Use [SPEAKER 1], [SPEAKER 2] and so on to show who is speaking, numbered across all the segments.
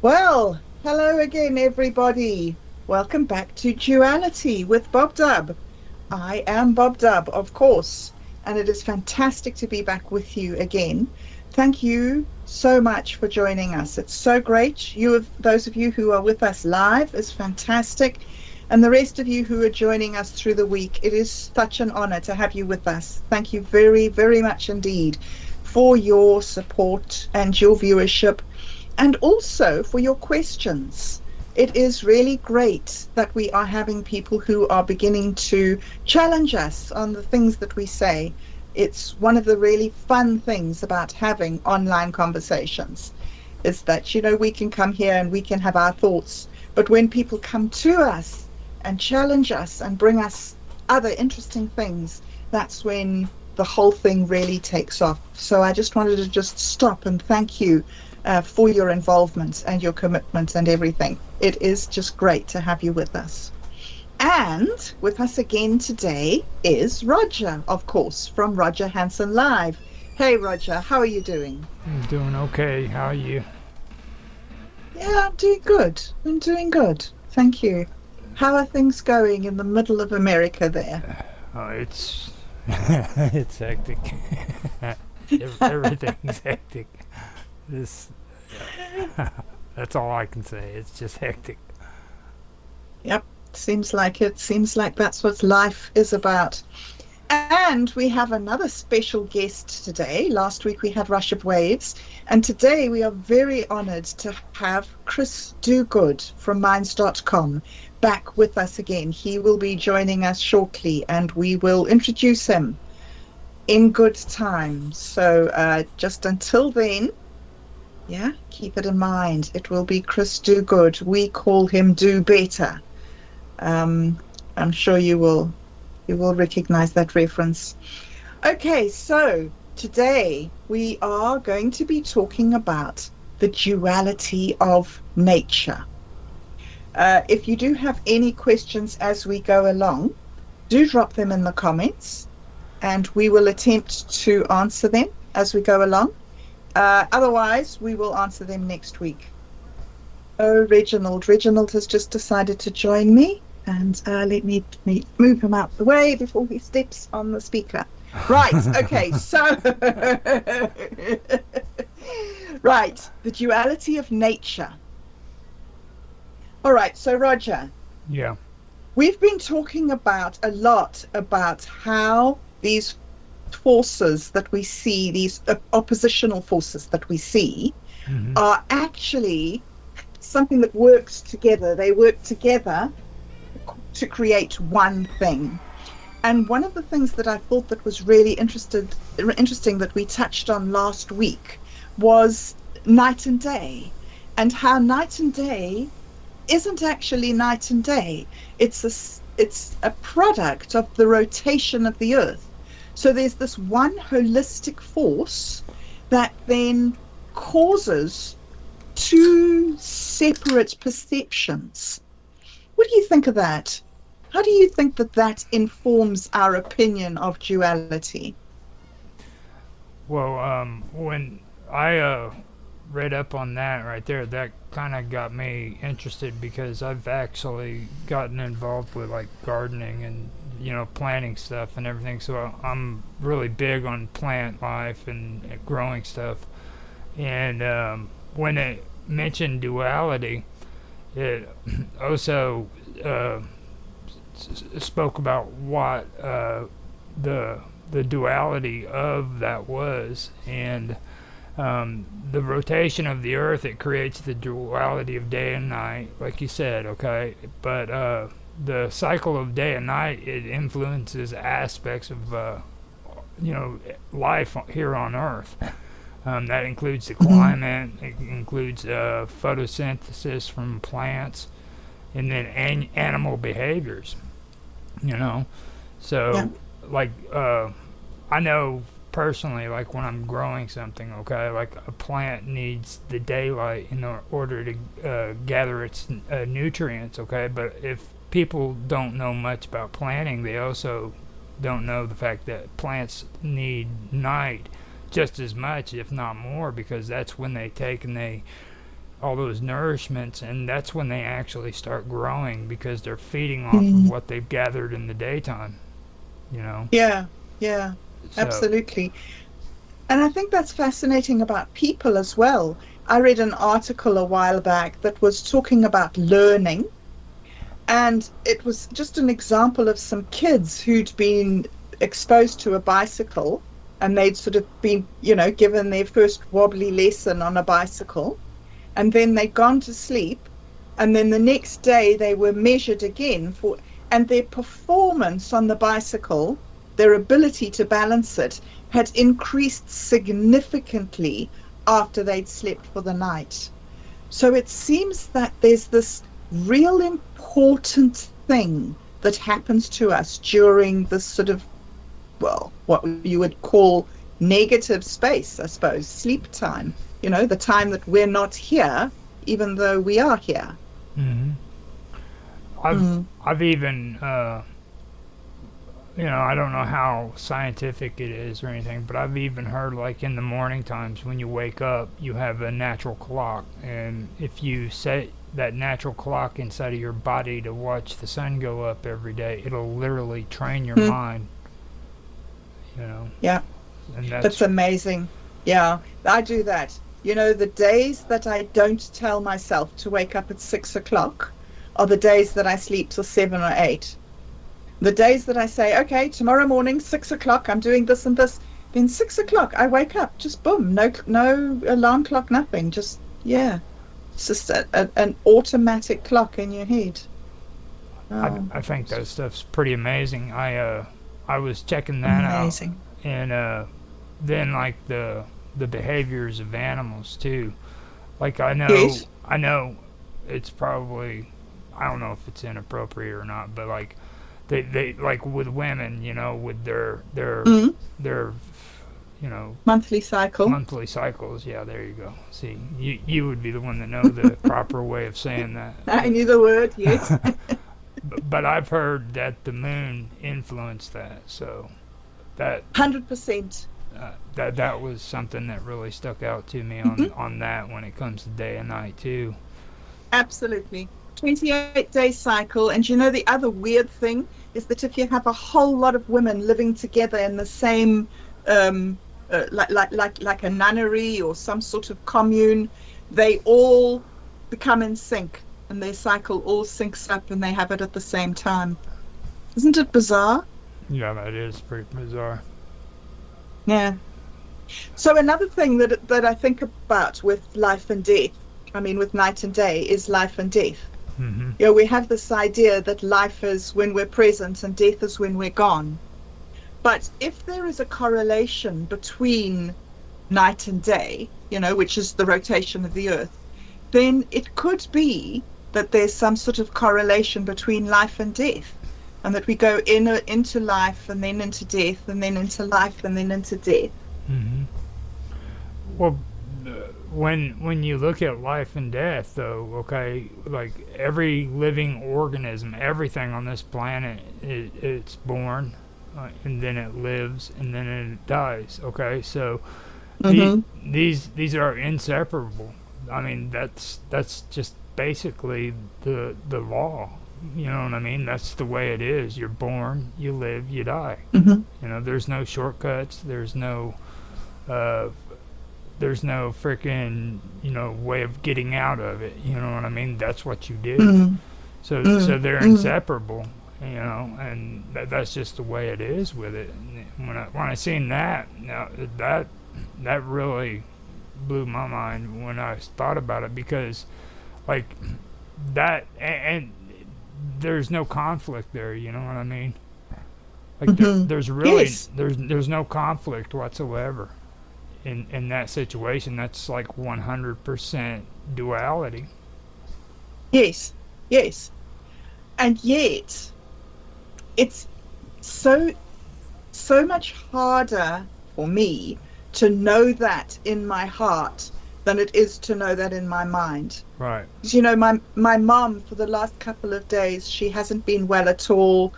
[SPEAKER 1] Well, hello again, everybody. Welcome back to Duality with bobdub. I am bobdub, of course, and it is fantastic to be back with you again. Thank you so much for joining us. It's so great. Those of you who are with us live is fantastic, and the rest of you who are joining us through the week, it is such an honor to have you with us. Thank you very, very much indeed for your support and your viewership and also for your questions. It is really great that we are having people who are beginning to challenge us on the things that we say. It's one of the really fun things about having online conversations is that, we can come here and we can have our thoughts. But when people come to us and challenge us and bring us other interesting things, that's when the whole thing really takes off. So I just wanted to just stop and thank you for your involvement and your commitment and everything. It is just great to have you with us. And with us again today is Roger, of course, from Roger Hansen Live. Hey, Roger, how are you doing?
[SPEAKER 2] I'm doing okay. How are you?
[SPEAKER 1] Yeah, I'm doing good. I'm doing good. Thank you. How are things going in the middle of America there?
[SPEAKER 2] It's it's hectic. Everything's hectic. This that's all I can say. It's just hectic.
[SPEAKER 1] Yep, seems like it. Seems like that's what life is about. And we have another special guest today. Last week we had Rush of Waves, and today we are very honored to have Chris Dogood from Minds.com back with us again. He will be joining us shortly, and we will introduce him in good time. So just until then, yeah, keep it in mind. It will be Chris Dogood. We call him Do Better. Um, I'm sure you will recognize that reference. Okay, so today we are going to be talking about the duality of nature. If you do have any questions as we go along, do drop them in the comments and we will attempt to answer them as we go along. Otherwise, we will answer them next week. Oh, Reginald. Reginald has just decided to join me. And let me move him out the way before he steps on the speaker. Right. Okay. So, right. The duality of nature. All right. So, Roger,
[SPEAKER 2] Yeah.
[SPEAKER 1] we've been talking about a lot about how these forces that we see, these oppositional forces that we see,
[SPEAKER 2] Hmm.
[SPEAKER 1] are actually something that works together. They work together to create one thing. And one of the things that I thought that was really interesting that we touched on last week was night and day, and how night and day isn't actually night and day. It's a product of the rotation of the earth. So there's this one holistic force that then causes two separate perceptions. What do you think of that? How do you think that that informs our opinion of duality?
[SPEAKER 2] Well, when I read up on that right there, that kind of got me interested because I've actually gotten involved with like gardening and planting stuff and everything. So I'm really big on plant life and growing stuff. And when it mentioned duality, it also uh, spoke about what the the duality of that was, and the rotation of the Earth. It creates the duality of day and night, like you said. Okay, but the cycle of day and night, it influences aspects of you know life here on Earth. That includes the
[SPEAKER 1] Mhm.
[SPEAKER 2] climate. It includes photosynthesis from plants, and then animal behaviors. You know,
[SPEAKER 1] Yeah.
[SPEAKER 2] so like I know personally, like when I'm growing something, okay, like a plant needs the daylight in order to gather its nutrients, okay. But if people don't know much about planting, they also don't know the fact that plants need night just as much, if not more, because that's when they take and they all those nourishments, and that's when they actually start growing because they're feeding off of
[SPEAKER 1] Mm.
[SPEAKER 2] what they've gathered in the daytime. You know,
[SPEAKER 1] Yeah, yeah,
[SPEAKER 2] so
[SPEAKER 1] absolutely. And I think that's fascinating about people as well. I read an article a while back that was talking about learning, and it was just an example of some kids who'd been exposed to a bicycle and they'd sort of been, given their first wobbly lesson on a bicycle, and then they'd gone to sleep. And then the next day they were measured again and their performance on the bicycle, their ability to balance it, had increased significantly after they'd slept for the night. So it seems that there's this real important thing that happens to us during this sort of, well, what you would call negative space, I suppose, sleep time, the time that we're not here, even though we are here.
[SPEAKER 2] hmm I've
[SPEAKER 1] Mm,
[SPEAKER 2] I've even I don't know how scientific it is or anything, but I've even heard like in the morning times when you wake up, you have a natural clock, and if you set that natural clock inside of your body to watch the sun go up every day, it'll literally train your
[SPEAKER 1] mm,
[SPEAKER 2] mind, you know,
[SPEAKER 1] yeah,
[SPEAKER 2] and
[SPEAKER 1] that's
[SPEAKER 2] that's
[SPEAKER 1] amazing. Yeah, I do that. The days that I don't tell myself to wake up at 6 o'clock are the days that I sleep till 7 or 8. The days that I say, okay, tomorrow morning, 6 o'clock, I'm doing this and this, then 6 o'clock, I wake up, just boom, no alarm clock, nothing. Just, yeah, it's just an automatic clock in your head. Oh,
[SPEAKER 2] I think that stuff's pretty amazing. I was checking that out,
[SPEAKER 1] amazing.
[SPEAKER 2] and then like the behaviors of animals too. Like
[SPEAKER 1] Yes.
[SPEAKER 2] I know it's probably, I don't know if it's inappropriate or not, but like they like with women, with
[SPEAKER 1] Mm,
[SPEAKER 2] their you know
[SPEAKER 1] monthly cycle.
[SPEAKER 2] monthly cycles. Yeah, there you go. See, you would be the one that know the proper way of saying that.
[SPEAKER 1] I knew the word, yes.
[SPEAKER 2] But I've heard that the moon influenced that, so that
[SPEAKER 1] 100%.
[SPEAKER 2] that was something that really stuck out to me
[SPEAKER 1] Mhm.
[SPEAKER 2] on that when it comes to day and night too.
[SPEAKER 1] Absolutely. 28-day cycle. And the other weird thing is that if you have a whole lot of women living together in the same, um, like a nunnery or some sort of commune, they all become in sync and their cycle all syncs up and they have it at the same time. Isn't it bizarre?
[SPEAKER 2] Yeah, that is pretty bizarre.
[SPEAKER 1] Yeah. So another thing that I think about with life and death, I mean, with night and day, is life and death.
[SPEAKER 2] hmm
[SPEAKER 1] We have this idea that life is when we're present and death is when we're gone. But if there is a correlation between night and day, which is the rotation of the earth, then it could be that there's some sort of correlation between life and death, and that we go into life and then into death and then into life and then into death.
[SPEAKER 2] hmm Well, when you look at life and death, though, okay, like every living organism, everything on this planet, it's born, and then it lives, and then it dies. Okay, so
[SPEAKER 1] Mm-hmm.
[SPEAKER 2] these are inseparable. I mean, that's just basically the law. You know what I mean? That's the way it is. You're born, you live, you die.
[SPEAKER 1] Mm-hmm.
[SPEAKER 2] There's no shortcuts. Uh, there's no freaking way of getting out of it. You know what I mean? That's what you do.
[SPEAKER 1] Mm-hmm.
[SPEAKER 2] So they're
[SPEAKER 1] Mm-hmm.
[SPEAKER 2] inseparable. And that's just the way it is with it. And when I seen that, now that really blew my mind when I thought about it, because like that, and there's no conflict there. You know what I mean? Like
[SPEAKER 1] Mm-hmm.
[SPEAKER 2] there's really
[SPEAKER 1] Yes.
[SPEAKER 2] there's no conflict whatsoever in that situation. That's like 100% duality.
[SPEAKER 1] Yes. Yes. And yet it's so so much harder for me to know that in my heart than it is to know that in my mind.
[SPEAKER 2] Right.
[SPEAKER 1] 'Cause, my mom for the last couple of days, she hasn't been well at all.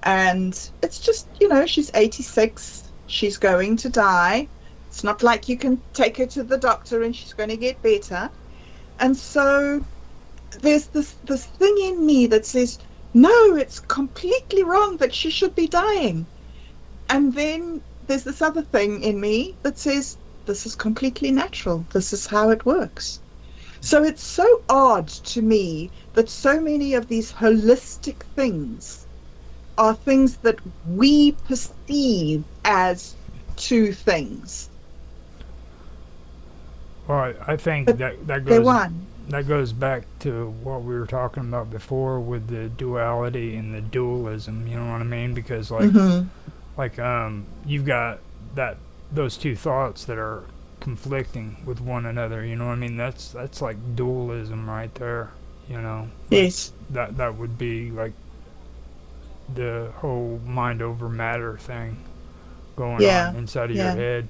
[SPEAKER 1] And it's just, she's 86. She's going to die. It's not like you can take her to the doctor and she's going to get better. And so there's this thing in me that says, no, it's completely wrong that she should be dying. And then there's this other thing in me that says, this is completely natural. This is how it works. So it's so odd to me that so many of these holistic things are things that we perceive as two things,
[SPEAKER 2] Well, I think
[SPEAKER 1] but they're one.
[SPEAKER 2] that goes back to what we were talking about before with the duality and the dualism. You know what I mean? Because
[SPEAKER 1] Hmm.
[SPEAKER 2] you've got that those two thoughts that are conflicting with one another. You know what I mean? That's like dualism right there. You know, like
[SPEAKER 1] Yes.
[SPEAKER 2] that would be like the whole mind over matter thing going on
[SPEAKER 1] Yeah.
[SPEAKER 2] inside of your
[SPEAKER 1] Yeah.
[SPEAKER 2] head.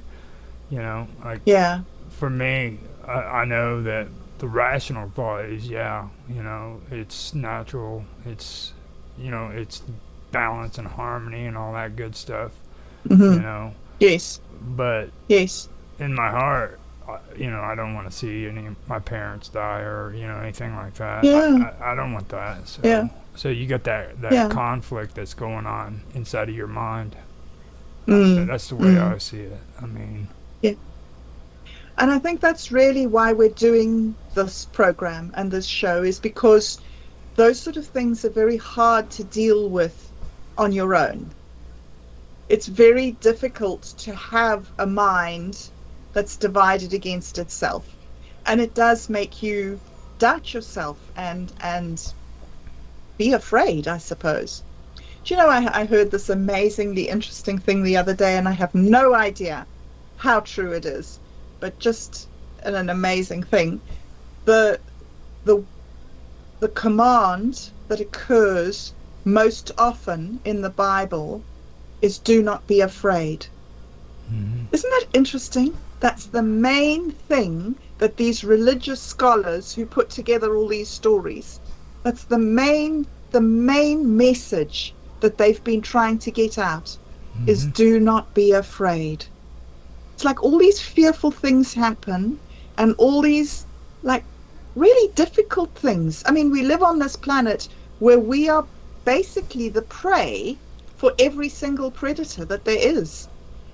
[SPEAKER 2] You know, like
[SPEAKER 1] Yeah.
[SPEAKER 2] for me, I know that the rational thought is, yeah, you know, it's natural, it's, you know, it's balance and harmony and all that good stuff, you
[SPEAKER 1] Hmm.
[SPEAKER 2] know.
[SPEAKER 1] Yes.
[SPEAKER 2] But
[SPEAKER 1] Yes.
[SPEAKER 2] in my heart, you know, I don't want to see any of my parents die or, you know, anything like that.
[SPEAKER 1] Yeah.
[SPEAKER 2] I don't want that.
[SPEAKER 1] Yeah.
[SPEAKER 2] So you got that
[SPEAKER 1] Yeah.
[SPEAKER 2] conflict that's going on inside of your mind.
[SPEAKER 1] Mm.
[SPEAKER 2] That's the way
[SPEAKER 1] Mm.
[SPEAKER 2] I see it. I mean,
[SPEAKER 1] Yeah. And I think that's really why we're doing this program and this show, is because those sort of things are very hard to deal with on your own. It's very difficult to have a mind that's divided against itself. And it does make you doubt yourself and be afraid, I suppose. Do you know, I heard this amazingly interesting thing the other day, and I have no idea how true it is, but just an amazing thing. The the the command that occurs most often in the Bible is do not be afraid.
[SPEAKER 2] mm-hmm,
[SPEAKER 1] Isn't that interesting? That's the main thing that these religious scholars who put together all these stories, that's the main message that they've been trying to get out is
[SPEAKER 2] mm-hmm,
[SPEAKER 1] do not be afraid. It's like all these fearful things happen and all these like really difficult things. I mean, we live on this planet where we are basically the prey for every single predator that there is.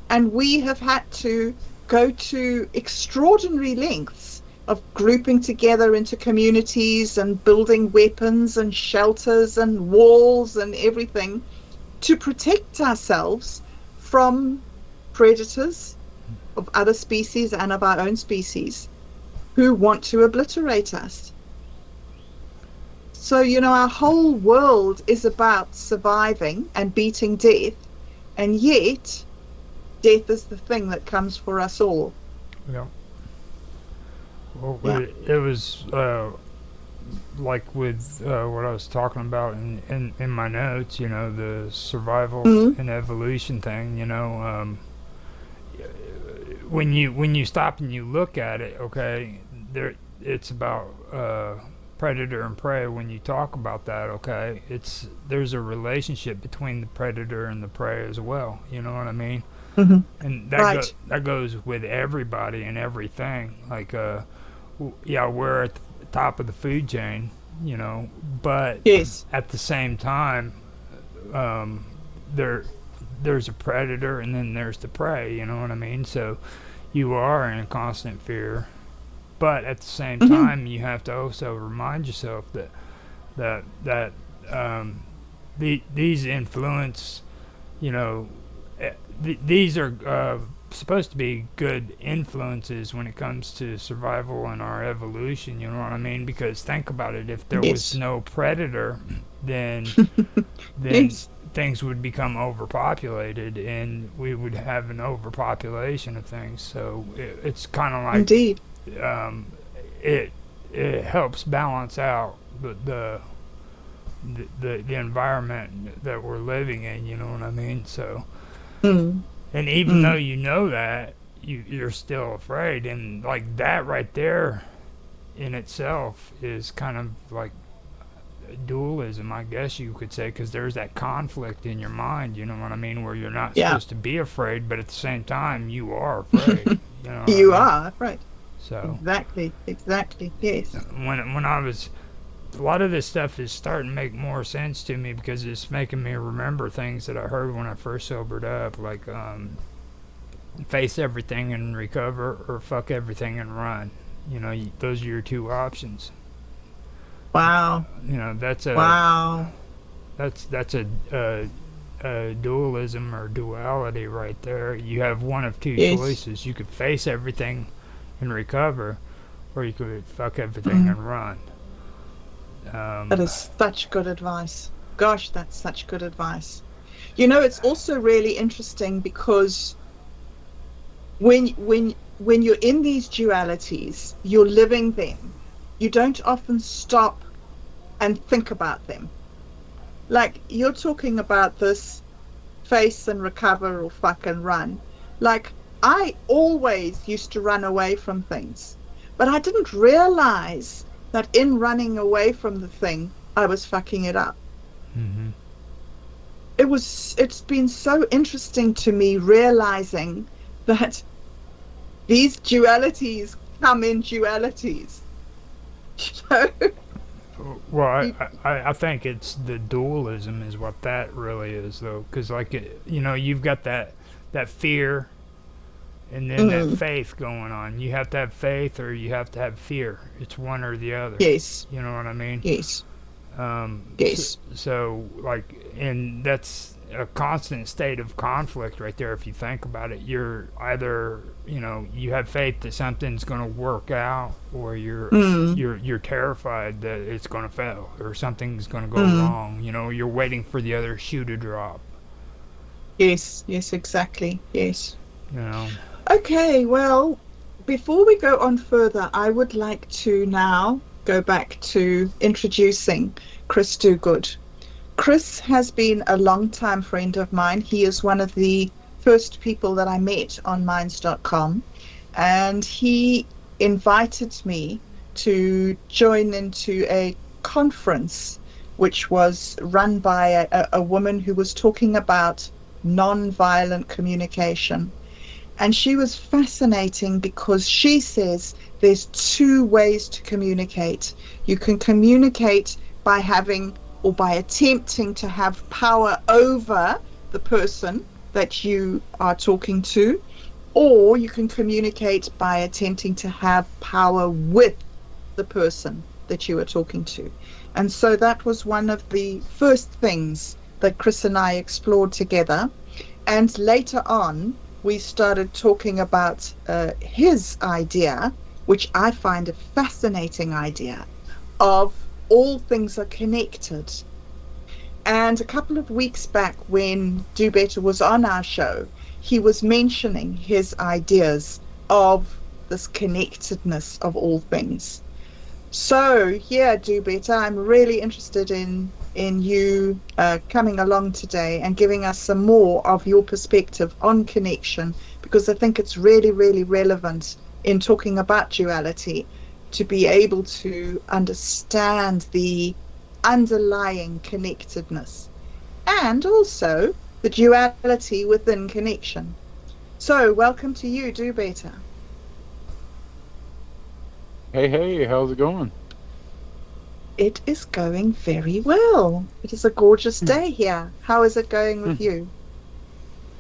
[SPEAKER 1] And we have had to go to extraordinary lengths of grouping together into communities and building weapons and shelters and walls and everything to protect ourselves from predators of other species and of our own species who want to obliterate us. So, our whole world is about surviving and beating death, and yet death is the thing that comes for us all.
[SPEAKER 2] yeah. Well,
[SPEAKER 1] Yeah.
[SPEAKER 2] it was like with what I was talking about in my notes, you know, the survival
[SPEAKER 1] Mm,
[SPEAKER 2] and evolution thing, you know, when you stop and you look at it, okay, there it's about predator and prey. When you talk about that, okay, there's a relationship between the predator and the prey as well. You know what I mean?
[SPEAKER 1] mhm.
[SPEAKER 2] And
[SPEAKER 1] Right.
[SPEAKER 2] that goes with everybody and everything. Like yeah, we're at the top of the food chain, you know, but
[SPEAKER 1] Yes.
[SPEAKER 2] at the same time, um, there there's a predator and then there's the prey. You know what I mean? So you are in constant fear, but at the same
[SPEAKER 1] Hmm.
[SPEAKER 2] time, you have to also remind yourself that these influence, you know, these are supposed to be good influences when it comes to survival and our evolution. You know what I mean? Because think about it: if there was
[SPEAKER 1] Yes.
[SPEAKER 2] no predator, then then
[SPEAKER 1] Yes.
[SPEAKER 2] things would become overpopulated, and we would have an overpopulation of things. So it's kind of
[SPEAKER 1] Indeed.
[SPEAKER 2] like it it helps balance out the environment that we're living in. You know what I mean? So,
[SPEAKER 1] Mm,
[SPEAKER 2] and even though
[SPEAKER 1] mm.
[SPEAKER 2] you know that, you're still afraid, and like that right there in itself is kind of like dualism, I guess you could say, because there's that conflict in your mind. You know what I mean? Where you're not
[SPEAKER 1] Yeah.
[SPEAKER 2] supposed to be afraid, but at the same time, you are afraid. You know what I
[SPEAKER 1] You
[SPEAKER 2] mean?
[SPEAKER 1] are right.
[SPEAKER 2] So
[SPEAKER 1] Exactly. Exactly. Yes.
[SPEAKER 2] when I was, a lot of this stuff is starting to make more sense to me because it's making me remember things that I heard when I first sobered up, like face everything and recover, or fuck everything and run. Those are your two options.
[SPEAKER 1] Wow.
[SPEAKER 2] You know, that's a
[SPEAKER 1] Wow.
[SPEAKER 2] that's a dualism or duality right there. You have one of two
[SPEAKER 1] Yes.
[SPEAKER 2] choices. You could face everything and recover, or you could fuck everything
[SPEAKER 1] Mm.
[SPEAKER 2] and run.
[SPEAKER 1] That
[SPEAKER 2] Um,
[SPEAKER 1] is such good advice. Gosh, that's such good advice. You know, it's also really interesting because when you're in these dualities, you're living them. You don't often stop and think about them. Like you're talking about this face and recover or fuck and run. Like I always used to run away from things, but I didn't realize that in running away from the thing, I was fucking it up.
[SPEAKER 2] mhm.
[SPEAKER 1] It's been so interesting to me realizing that these dualities come in dualities. You know?
[SPEAKER 2] Well,
[SPEAKER 1] You-
[SPEAKER 2] I think it's the dualism is what that really is, though, because like you've got that fear and then that
[SPEAKER 1] mm,
[SPEAKER 2] faith going on. You have to have faith or you have to have fear. It's one or the other.
[SPEAKER 1] yes,
[SPEAKER 2] You know what I mean?
[SPEAKER 1] yes,
[SPEAKER 2] So,
[SPEAKER 1] yes.
[SPEAKER 2] like, and that's a constant state of conflict right there. If you think about it, you're either you have faith that something's going to work out, or
[SPEAKER 1] Mm,
[SPEAKER 2] you're terrified that it's going to fail or something's going to go
[SPEAKER 1] mm,
[SPEAKER 2] wrong. You're waiting for the other shoe to drop.
[SPEAKER 1] yes, yes, exactly. Yes.
[SPEAKER 2] You know.
[SPEAKER 1] Okay, well, before we go on further, I would like to now go back to introducing Chris Dogood. Chris has been a long-time friend of mine. He is one of the first people that I met on minds.com, and he invited me to join into a conference which was run by a woman who was talking about non-violent communication. And she was fascinating because she says there's two ways to communicate. You can communicate by having or by attempting to have power over the person that you are talking to, or you can communicate by attempting to have power with the person that you are talking to. And so that was one of the first things that Chris and I explored together. And later on, we started talking about his idea, which I find a fascinating idea, of all things are connected. And a couple of weeks back, when Do Better was on our show, he was mentioning his ideas of this connectedness of all things. So yeah, Do Better. I'm really interested in you coming along today and giving us some more of your perspective on connection, because I think it's really, really relevant in talking about duality to be able to understand the underlying connectedness and also the duality within connection. So welcome to you, Do Better.
[SPEAKER 3] Hey, hey, how's it going?
[SPEAKER 1] It is going very well. It is a gorgeous
[SPEAKER 3] Hmm,
[SPEAKER 1] day here. How is it going with
[SPEAKER 3] hmm.
[SPEAKER 1] you?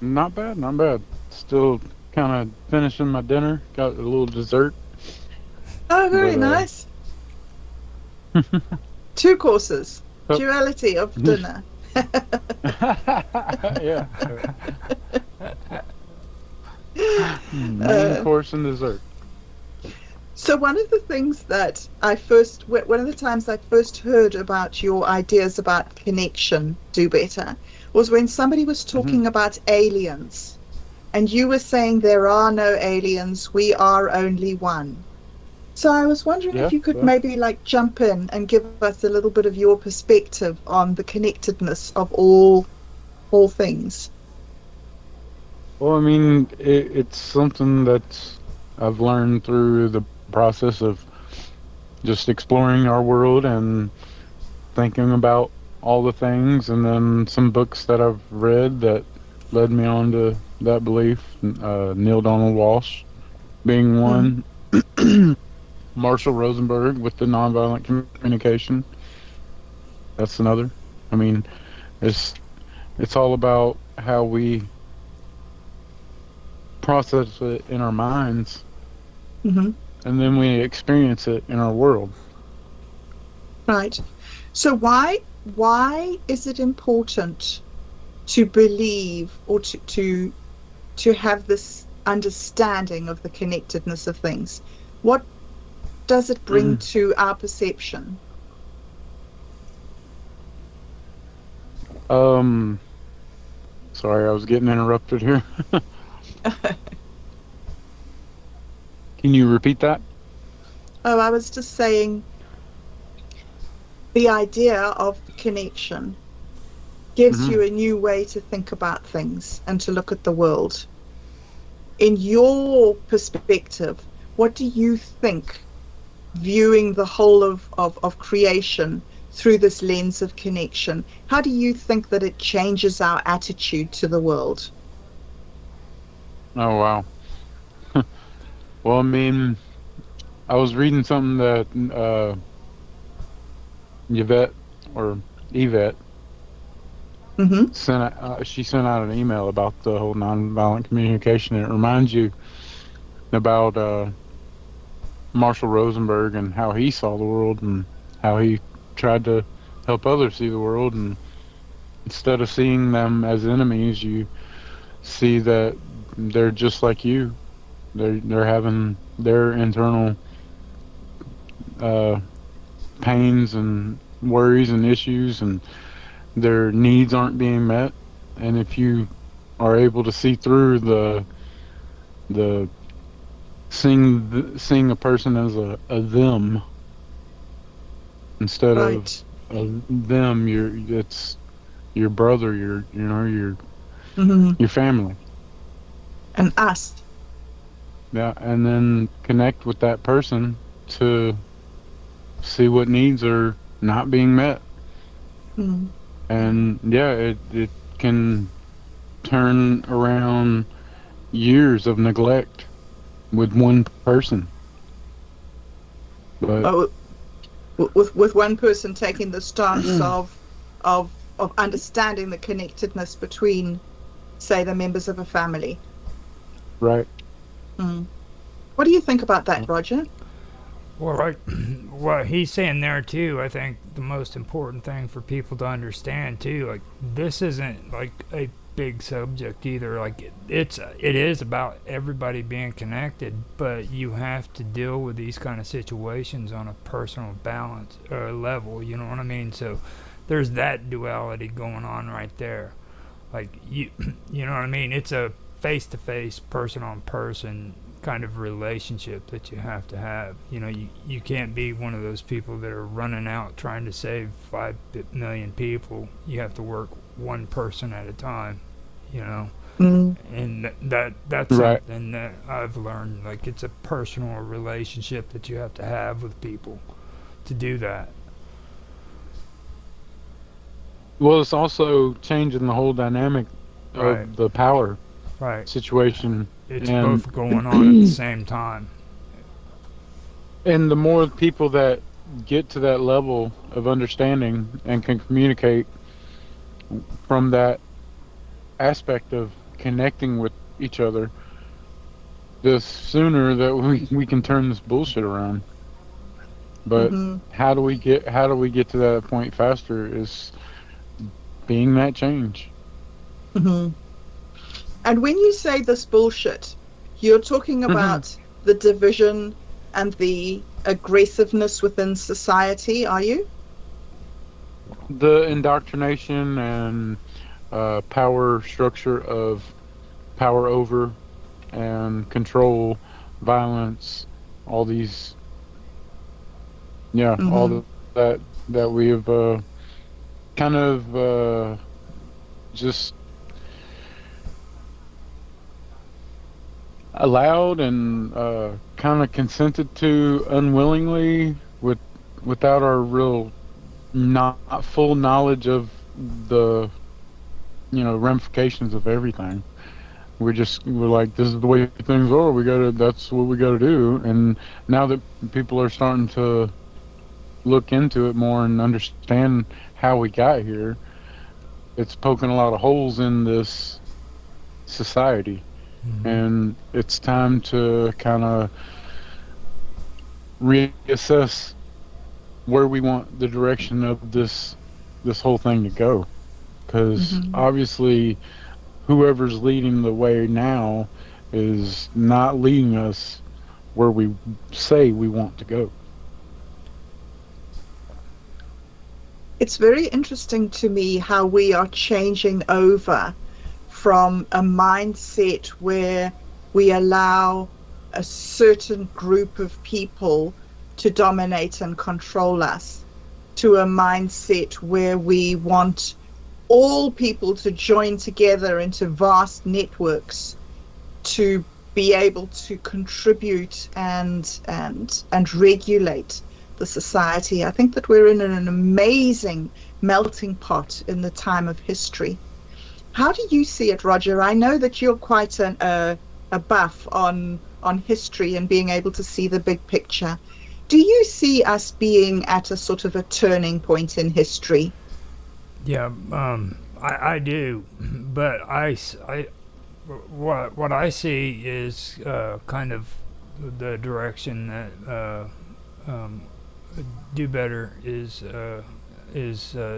[SPEAKER 3] Not bad, not bad. Still kind of finishing my dinner. Got a little dessert,
[SPEAKER 1] Oh, very
[SPEAKER 3] but
[SPEAKER 1] nice. Two courses,
[SPEAKER 3] oh,
[SPEAKER 1] duality of dinner.
[SPEAKER 3] yeah, main
[SPEAKER 1] Uh,
[SPEAKER 3] course and dessert.
[SPEAKER 1] so one of the things that one of the times I first heard about your ideas about connection, Do Better, was when somebody was
[SPEAKER 3] Hmm.
[SPEAKER 1] talking about aliens. And you were saying there are no aliens, we are only one. So I was wondering if
[SPEAKER 3] Yeah,
[SPEAKER 1] you could
[SPEAKER 3] yeah.
[SPEAKER 1] maybe like jump in and give us a little bit of your perspective on the connectedness of all things.
[SPEAKER 3] Well, I mean, it's something that I've learned through the process of just exploring our world and thinking about all the things, and then some books that I've read that led me on to that belief. Neil Donald Walsh being
[SPEAKER 1] Mm,
[SPEAKER 3] one. Marshall Rosenberg with the nonviolent communication. That's another. I mean, it's it's all about how we process it in our minds,
[SPEAKER 1] Hmm.
[SPEAKER 3] and then we experience it in our world.
[SPEAKER 1] Right. So why is it important to believe or to have this understanding of the connectedness of things? What does it bring to our perception?
[SPEAKER 3] um, Sorry, I was getting interrupted here. Can you repeat that?
[SPEAKER 1] Oh, I was just saying the idea of connection gives
[SPEAKER 3] Hmm.
[SPEAKER 1] you a new way to think about things and to look at the world. In your perspective, what do you think viewing the whole of creation through this lens of connection? How do you think that it changes our attitude to the world?
[SPEAKER 3] Oh wow. Well, I mean, I was reading something that Yvette or Yvette
[SPEAKER 1] Hmm.
[SPEAKER 3] she sent out an email about the whole nonviolent communication. It reminds you about Marshall Rosenberg and how he saw the world and how he tried to help others see the world. And instead of seeing them as enemies, you see that they're just like you. They're having their internal uh, pains and worries and issues, and their needs aren't being met. And if you are able to see through the seeing a person as a them instead of
[SPEAKER 1] Right.
[SPEAKER 3] a them, it's your brother,
[SPEAKER 1] Hmm.
[SPEAKER 3] your family.
[SPEAKER 1] And us.
[SPEAKER 3] Yeah, and then connect with that person to see what needs are not being met.
[SPEAKER 1] Mm.
[SPEAKER 3] And yeah, it can turn around years of neglect with one person. But
[SPEAKER 1] Oh, with one person taking the stance of understanding the connectedness between, say, the members of a family.
[SPEAKER 3] right.
[SPEAKER 1] Mm. What do you think about that, Roger?
[SPEAKER 2] Well, like what he's saying there too, I think the most important thing for people to understand too, like this isn't like a big subject either. Like it is about everybody being connected, but you have to deal with these kind of situations on a personal balance or level. You know what I mean? So there's that duality going on right there. Like you know what I mean? It's a face to face, person on person kind of relationship that you have to have. You know, you can't be one of those people that are running out trying to save 5 million people. You have to work one person at a time, you know.
[SPEAKER 1] Mm.
[SPEAKER 2] And that's
[SPEAKER 3] Right.
[SPEAKER 2] something that I've learned. Like it's a personal relationship that you have to have with people to do that.
[SPEAKER 3] Well, it's also changing the whole dynamic
[SPEAKER 2] Right,
[SPEAKER 3] of the power
[SPEAKER 2] right.
[SPEAKER 3] situation.
[SPEAKER 2] It's
[SPEAKER 3] And
[SPEAKER 2] both going on at the same time.
[SPEAKER 3] and the more people that get to that level of understanding and can communicate from that aspect of connecting with each other, the sooner that we can turn this bullshit around. But
[SPEAKER 1] Hmm.
[SPEAKER 3] how do we get to that point faster is being that change.
[SPEAKER 1] Hmm. And when you say this bullshit, you're talking about the division and the aggressiveness within society, are you?
[SPEAKER 3] The indoctrination and power structure of power over and control, violence, all these, yeah,
[SPEAKER 1] Hmm.
[SPEAKER 3] that we have kind of just allowed and kind of consented to unwillingly without our real not full knowledge of the ramifications of everything. We're like, this is the way things are. That's what we gotta do. And now that people are starting to look into it more and understand how we got here, it's poking a lot of holes in this society.
[SPEAKER 2] Mm-hmm.
[SPEAKER 3] And it's time to kind of reassess where we want the direction of this whole thing to go. Because
[SPEAKER 1] Hmm.
[SPEAKER 3] obviously, whoever's leading the way now is not leading us where we say we want to go.
[SPEAKER 1] It's very interesting to me how we are changing over from a mindset where we allow a certain group of people to dominate and control us to a mindset where we want all people to join together into vast networks to be able to contribute and regulate the society. I think that we're in an amazing melting pot in the time of history. How do you see it, Roger? I know that you're quite a buff on history and being able to see the big picture. Do you see us being at a sort of a turning point in history?
[SPEAKER 2] Yeah, I do, but what I see is kind of the direction that um, do better is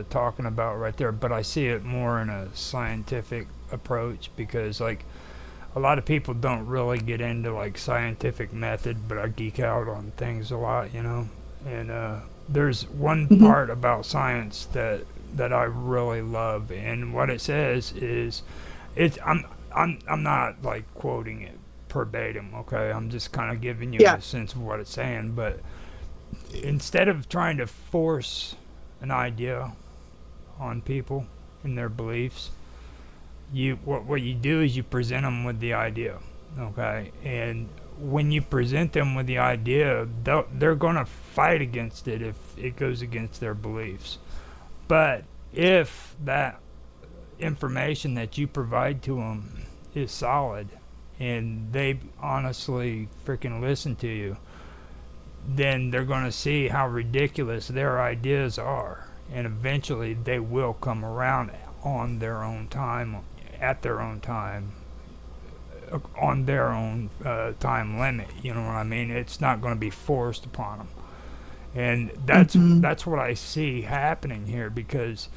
[SPEAKER 2] talking about right there. But I see it more in a scientific approach because like a lot of people don't really get into like scientific method, but I geek out on things a lot, you know. And there's one
[SPEAKER 1] Hmm.
[SPEAKER 2] part about science that I really love, and what it says is, it's I'm not like quoting it verbatim, okay? I'm just kind of giving you
[SPEAKER 1] Yeah.
[SPEAKER 2] a sense of what it's saying, but instead of trying to force an idea on people and their beliefs, what you do is you present them with the idea, okay? And when you present them with the idea, they're going to fight against it if it goes against their beliefs. But if that information that you provide to them is solid and they honestly freaking listen to you, then they're going to see how ridiculous their ideas are. And eventually they will come around on their own time, at their own time, on their own time limit. You know what I mean? It's not going to be forced upon them. And
[SPEAKER 1] Hmm.
[SPEAKER 2] that's what I see happening here because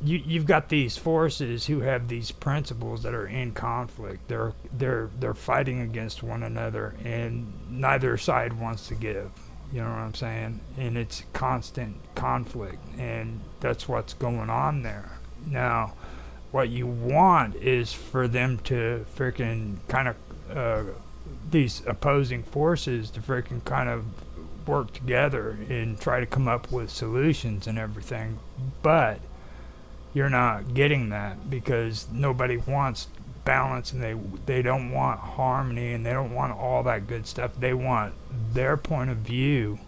[SPEAKER 2] you've got these forces who have these principles that are in conflict. They're fighting against one another, and neither side wants to give. You know what I'm saying? And it's constant conflict, and that's what's going on there. Now, what you want is for them to freaking kind of these opposing forces to freaking kind of work together and try to come up with solutions and everything, but you're not getting that because nobody wants balance and they don't want harmony and they don't want all that good stuff. They want their point of view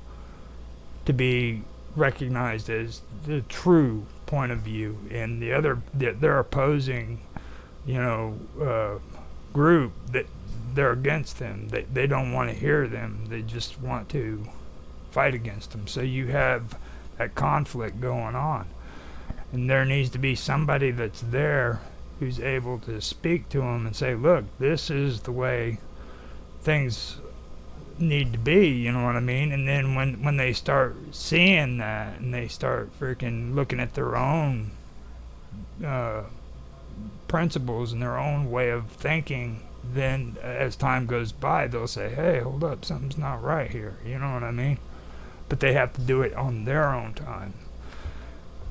[SPEAKER 2] to be recognized as the true point of view, and the other they're opposing, you know, group that they're against them. They don't want to hear them. They just want to fight against them. So you have that conflict going on. And there needs to be somebody that's there who's able to speak to them and say, look, this is the way things need to be, you know what I mean? And then when they start seeing that and they start freaking looking at their own uh, principles and their own way of thinking, then as time goes by, they'll say, hey, hold up, something's not right here, you know what I mean? But they have to do it on their own time.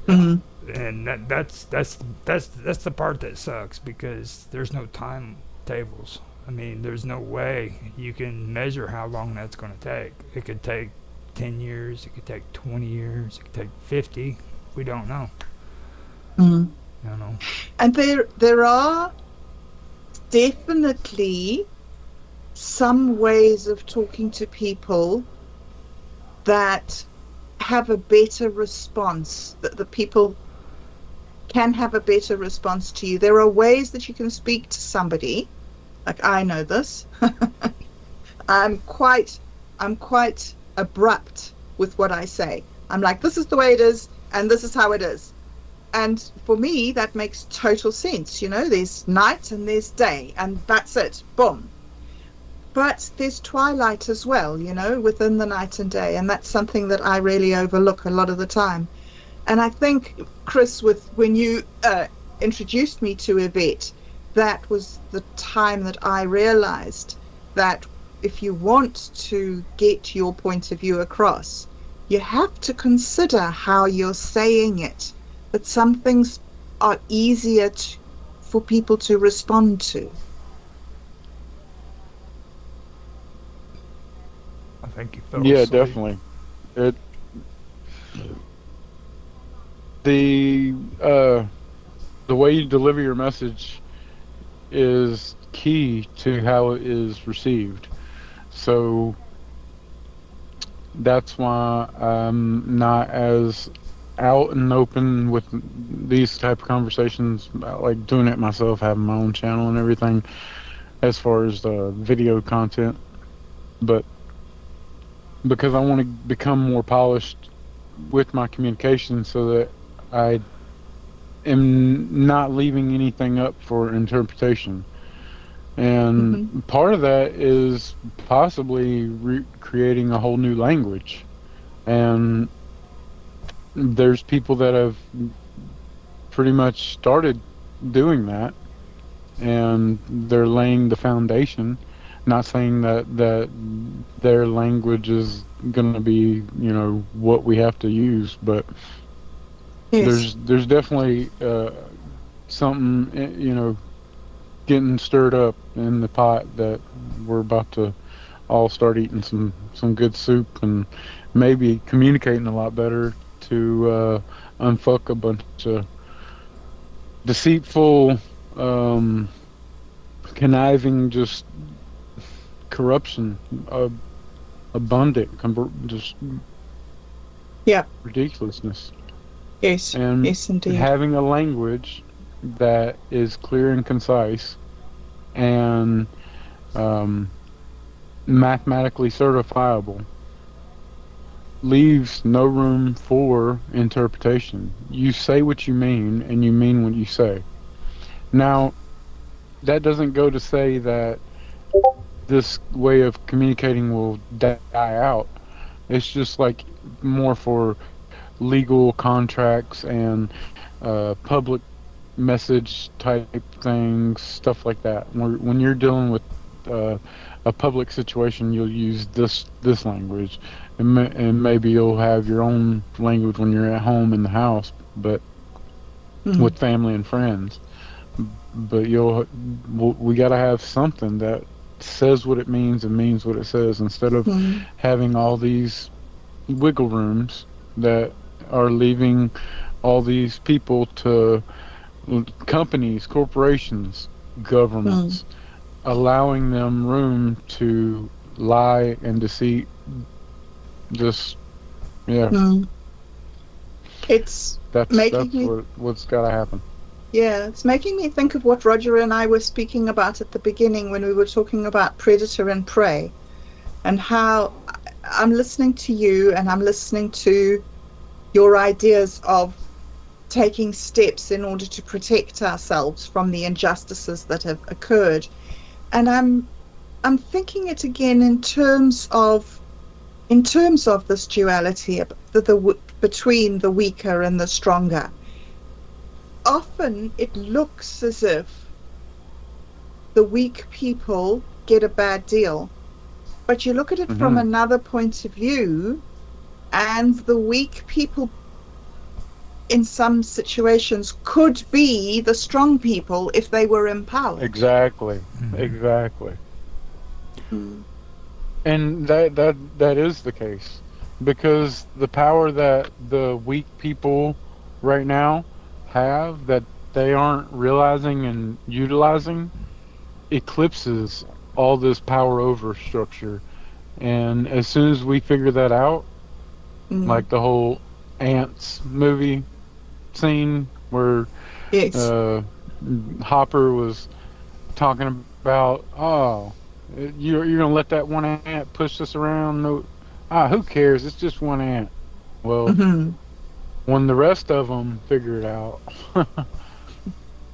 [SPEAKER 1] Hmm.
[SPEAKER 2] And that's the part that sucks because there's no timetables. I mean, there's no way you can measure how long that's going to take. It could take 10 years, it could take 20 years, it could take 50. We don't know.
[SPEAKER 1] Hmm.
[SPEAKER 2] You know.
[SPEAKER 1] And there are definitely some ways of talking to people that have a better response, that the people can have a better response to you. There are ways that you can speak to somebody. Like I know this. I'm quite I'm quite abrupt with what I say. I'm like, this is the way it is, and this is how it is. And for me, that makes total sense. There's night and there's day, and that's it. Boom. But there's twilight as well, within the night and day. And that's something that I really overlook a lot of the time. And I think, Chris, with when you introduced me to Yvette, that was the time that I realized that if you want to get your point of view across, you have to consider how you're saying it. That some things are easier for people to respond to.
[SPEAKER 2] I think you fell
[SPEAKER 3] Yeah,
[SPEAKER 2] asleep.
[SPEAKER 3] definitely. It the uh the way you deliver your message is key to how it is received. So that's why I'm not as out and open with these type of conversations. I like doing it myself, having my own channel and everything as far as the video content. But because I want to become more polished with my communication so that I am not leaving anything up for interpretation. And
[SPEAKER 1] Hmm.
[SPEAKER 3] part of that is possibly creating a whole new language. And there's people that have pretty much started doing that, and they're laying the foundation. Not saying that their language is going to be, what we have to use, but
[SPEAKER 1] Yes.
[SPEAKER 3] there's definitely something, getting stirred up in the pot that we're about to all start eating some good soup and maybe communicating a lot better to unfuck a bunch of deceitful, um, conniving, just corruption, abundant, just
[SPEAKER 1] Yeah.
[SPEAKER 3] ridiculousness,
[SPEAKER 1] Yes.
[SPEAKER 3] and
[SPEAKER 1] Yes, indeed.
[SPEAKER 3] having a language that is clear and concise and um, mathematically certifiable leaves no room for interpretation. You say what you mean, and you mean what you say. Now, that doesn't go to say that this way of communicating will die out. It's just like more for legal contracts and public message type things, stuff like that. When you're dealing with uh, a public situation, you'll use this language, and maybe you'll have your own language when you're at home in the house, but
[SPEAKER 1] Mm.
[SPEAKER 3] with family and friends. But we got to have something that says what it means and means what it says, instead of
[SPEAKER 1] Mm.
[SPEAKER 3] having all these wiggle rooms that are leaving all these people to companies, corporations,
[SPEAKER 1] Mm.
[SPEAKER 3] governments, allowing them room to lie and deceit. Just yeah,
[SPEAKER 1] Mm. It's making
[SPEAKER 3] that's
[SPEAKER 1] me,
[SPEAKER 3] what's got to happen.
[SPEAKER 1] yeah, it's making me think of what Roger and I were speaking about at the beginning when we were talking about predator and prey, and how I'm listening to you and I'm listening to your ideas of taking steps in order to protect ourselves from the injustices that have occurred. And I'm thinking it again in terms of this duality, between the weaker and the stronger. Often it looks as if the weak people get a bad deal, but you look at it from
[SPEAKER 3] Hmm.
[SPEAKER 1] another point of view, and the weak people in some situations could be the strong people if they were empowered.
[SPEAKER 3] Exactly,
[SPEAKER 2] Hmm.
[SPEAKER 3] exactly.
[SPEAKER 1] Mm.
[SPEAKER 3] And that is the case, because the power that the weak people right now have that they aren't realizing and utilizing eclipses all this power over structure. And as soon as we figure that out,
[SPEAKER 1] Mm.
[SPEAKER 3] like the whole ants movie scene where
[SPEAKER 1] Yes.
[SPEAKER 3] Uh, Hopper was talking about, oh, you're gonna let that one ant push this around? No, who cares? It's just one ant. Well,
[SPEAKER 1] Hmm.
[SPEAKER 3] when the rest of them figure it out,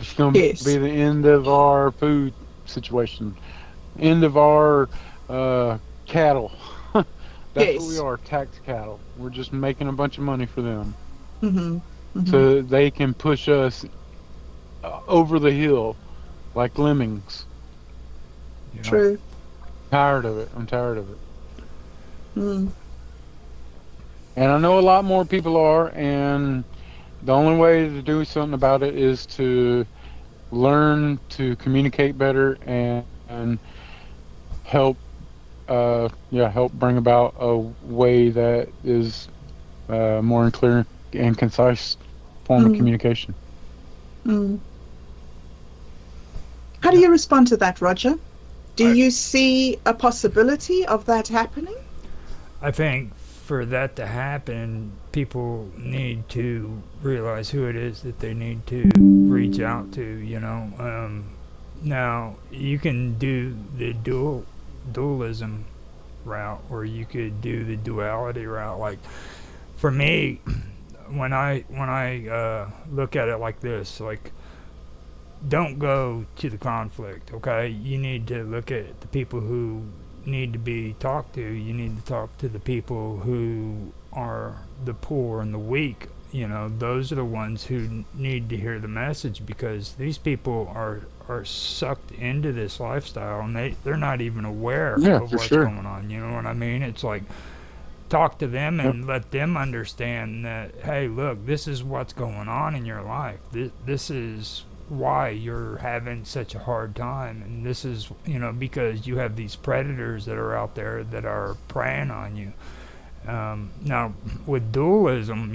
[SPEAKER 3] it's gonna be the
[SPEAKER 1] Yes.
[SPEAKER 3] end of our food situation, end of our uh, cattle. That's what we
[SPEAKER 1] Yes.
[SPEAKER 3] are, tax cattle. We're just making a bunch of money for them,
[SPEAKER 1] Hmm. Hmm.
[SPEAKER 3] so they can push us over the hill like lemmings.
[SPEAKER 2] Yeah.
[SPEAKER 1] True.
[SPEAKER 3] Tired of it. I'm tired of it.
[SPEAKER 1] Mm.
[SPEAKER 3] And I know a lot more people are, and the only way to do something about it is to learn to communicate better and help, help bring about a way that is more and clear and concise form of
[SPEAKER 1] Mm.
[SPEAKER 3] communication.
[SPEAKER 1] Mm. How do
[SPEAKER 2] Yeah.
[SPEAKER 1] you respond to that, Roger? Do
[SPEAKER 2] I
[SPEAKER 1] you see a possibility of that happening?
[SPEAKER 2] I think for that to happen, people need to realize who it is that they need to reach out to. Now you can do the dualism route, or you could do the duality route. Like for me, when I look at it like this, like don't go to the conflict. Okay, you need to look at the people who need to be talked to. You need to talk to the people who are the poor and the weak. Those are the ones who need to hear the message, because these people are sucked into this lifestyle, and they're not even aware
[SPEAKER 3] Yeah,
[SPEAKER 2] of
[SPEAKER 3] for
[SPEAKER 2] what's
[SPEAKER 3] sure.
[SPEAKER 2] going on. You know what I mean? It's like talk to them
[SPEAKER 3] Yep.
[SPEAKER 2] and let them understand that, hey, look, this is what's going on in your life. This is why you're having such a hard time, and this is, because you have these predators that are out there that are preying on you. Now with dualism,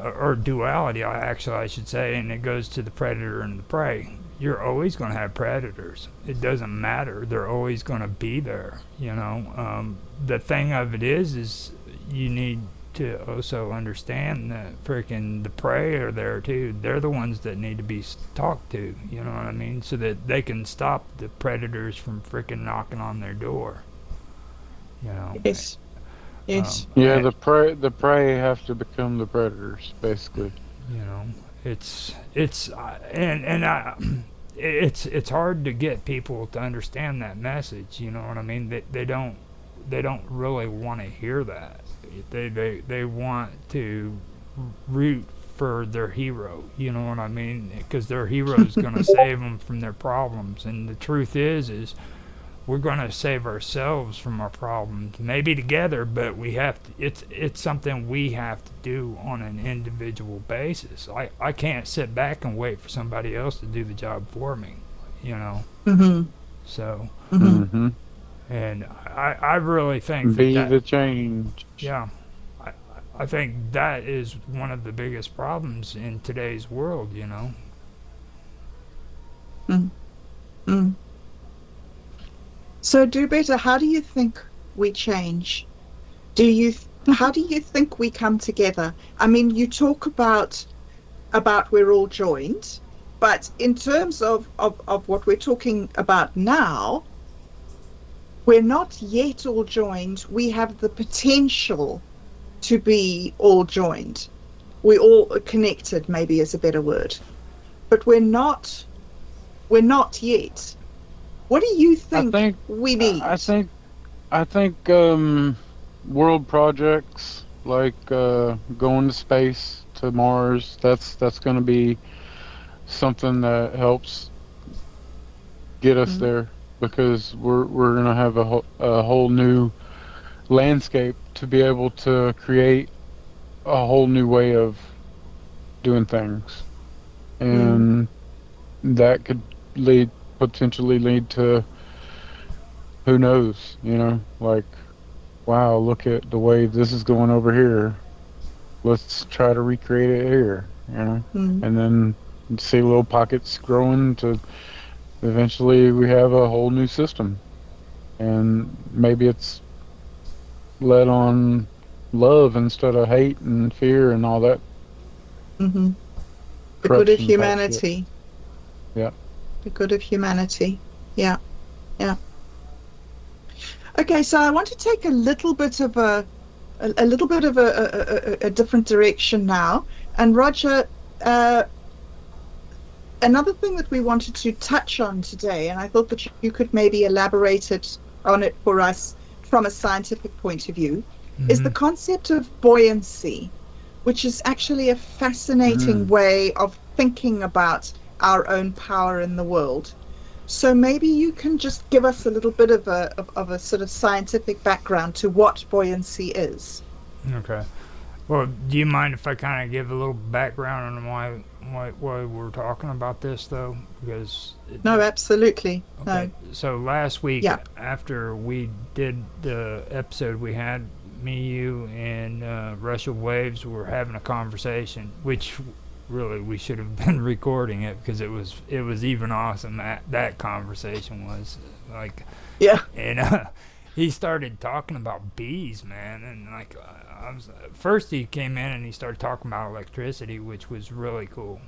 [SPEAKER 2] or duality, I should say, and it goes to the predator and the prey. You're always going to have predators. It doesn't matter. They're always going to be there. The thing of it is you need to also understand that freaking the prey are there too. They're the ones that need to be talked to. You know what I mean? So that they can stop the predators from freaking knocking on their door. You know.
[SPEAKER 1] Yes. Yes.
[SPEAKER 3] Yeah,
[SPEAKER 2] And,
[SPEAKER 3] the prey have to become the predators, basically.
[SPEAKER 2] you know it's and I it's hard to get people to understand that message. You know what I mean? They don't really want to hear that. They want to root for their hero. You know what I mean? Because their hero is going to save them from their problems. And the truth is we're going to save ourselves from our problems, maybe together, but we have to, it's something we have to do on an individual basis. I can't sit back and wait for somebody else to do the job for me, you know.
[SPEAKER 1] Hmm.
[SPEAKER 2] So,
[SPEAKER 1] Hmm.
[SPEAKER 3] Hmm.
[SPEAKER 2] and I really think that
[SPEAKER 3] Be the change.
[SPEAKER 2] yeah, I, I think that is one of the biggest problems in today's world, you know.
[SPEAKER 1] Mm. Mm. So, do better. How do you think we change? How do you think we come together? I mean, you talk about we're all joined, but in terms of what we're talking about now, we're not yet all joined. We have the potential to be all joined. We all connected, maybe is a better word, but we're not yet. What do you
[SPEAKER 3] I
[SPEAKER 1] think
[SPEAKER 3] think,
[SPEAKER 1] we
[SPEAKER 3] I
[SPEAKER 1] need?
[SPEAKER 3] think, I think, world projects like going to space to Mars. That's going to be something that helps get us
[SPEAKER 1] Mm,
[SPEAKER 3] there because we're going to have a whole new landscape to be able to create a whole new way of doing things,
[SPEAKER 1] mm,
[SPEAKER 3] and that could lead potentially lead to who knows, like, wow, look at the way this is going over here. Let's try to recreate it here.
[SPEAKER 1] mm,
[SPEAKER 3] And then see little pockets growing to eventually we have a whole new system. And maybe it's led on love instead of hate and fear and all that.
[SPEAKER 1] mhm. The good of
[SPEAKER 3] corruption type shit.
[SPEAKER 1] humanity.
[SPEAKER 3] Yeah.
[SPEAKER 1] The good of humanity. Yeah, yeah. Okay, so I want to take a little bit of a little bit of a different direction now. And Roger, uh, another thing that we wanted to touch on today, and I thought that you could maybe elaborate on it for us from a scientific point of view, is the
[SPEAKER 2] Mm-hmm.
[SPEAKER 1] concept of buoyancy, which is actually a fascinating
[SPEAKER 3] Mm.
[SPEAKER 1] way of thinking about our own power in the world. So maybe you can just give us a little bit of a sort of scientific background to what buoyancy is.
[SPEAKER 2] Okay. Well, do you mind if I kind of give a little background on why we're talking about this though? Because
[SPEAKER 1] No, absolutely.
[SPEAKER 2] okay,
[SPEAKER 1] No.
[SPEAKER 2] so last week
[SPEAKER 1] Yeah.
[SPEAKER 2] after we did the episode, we had me, you, and Russell Waves were having a conversation, which really we should have been recording it because it was even awesome. That conversation was like,
[SPEAKER 1] Yeah.
[SPEAKER 2] and he started talking about bees, man, and like I was first he came in and he started talking about electricity, which was really cool.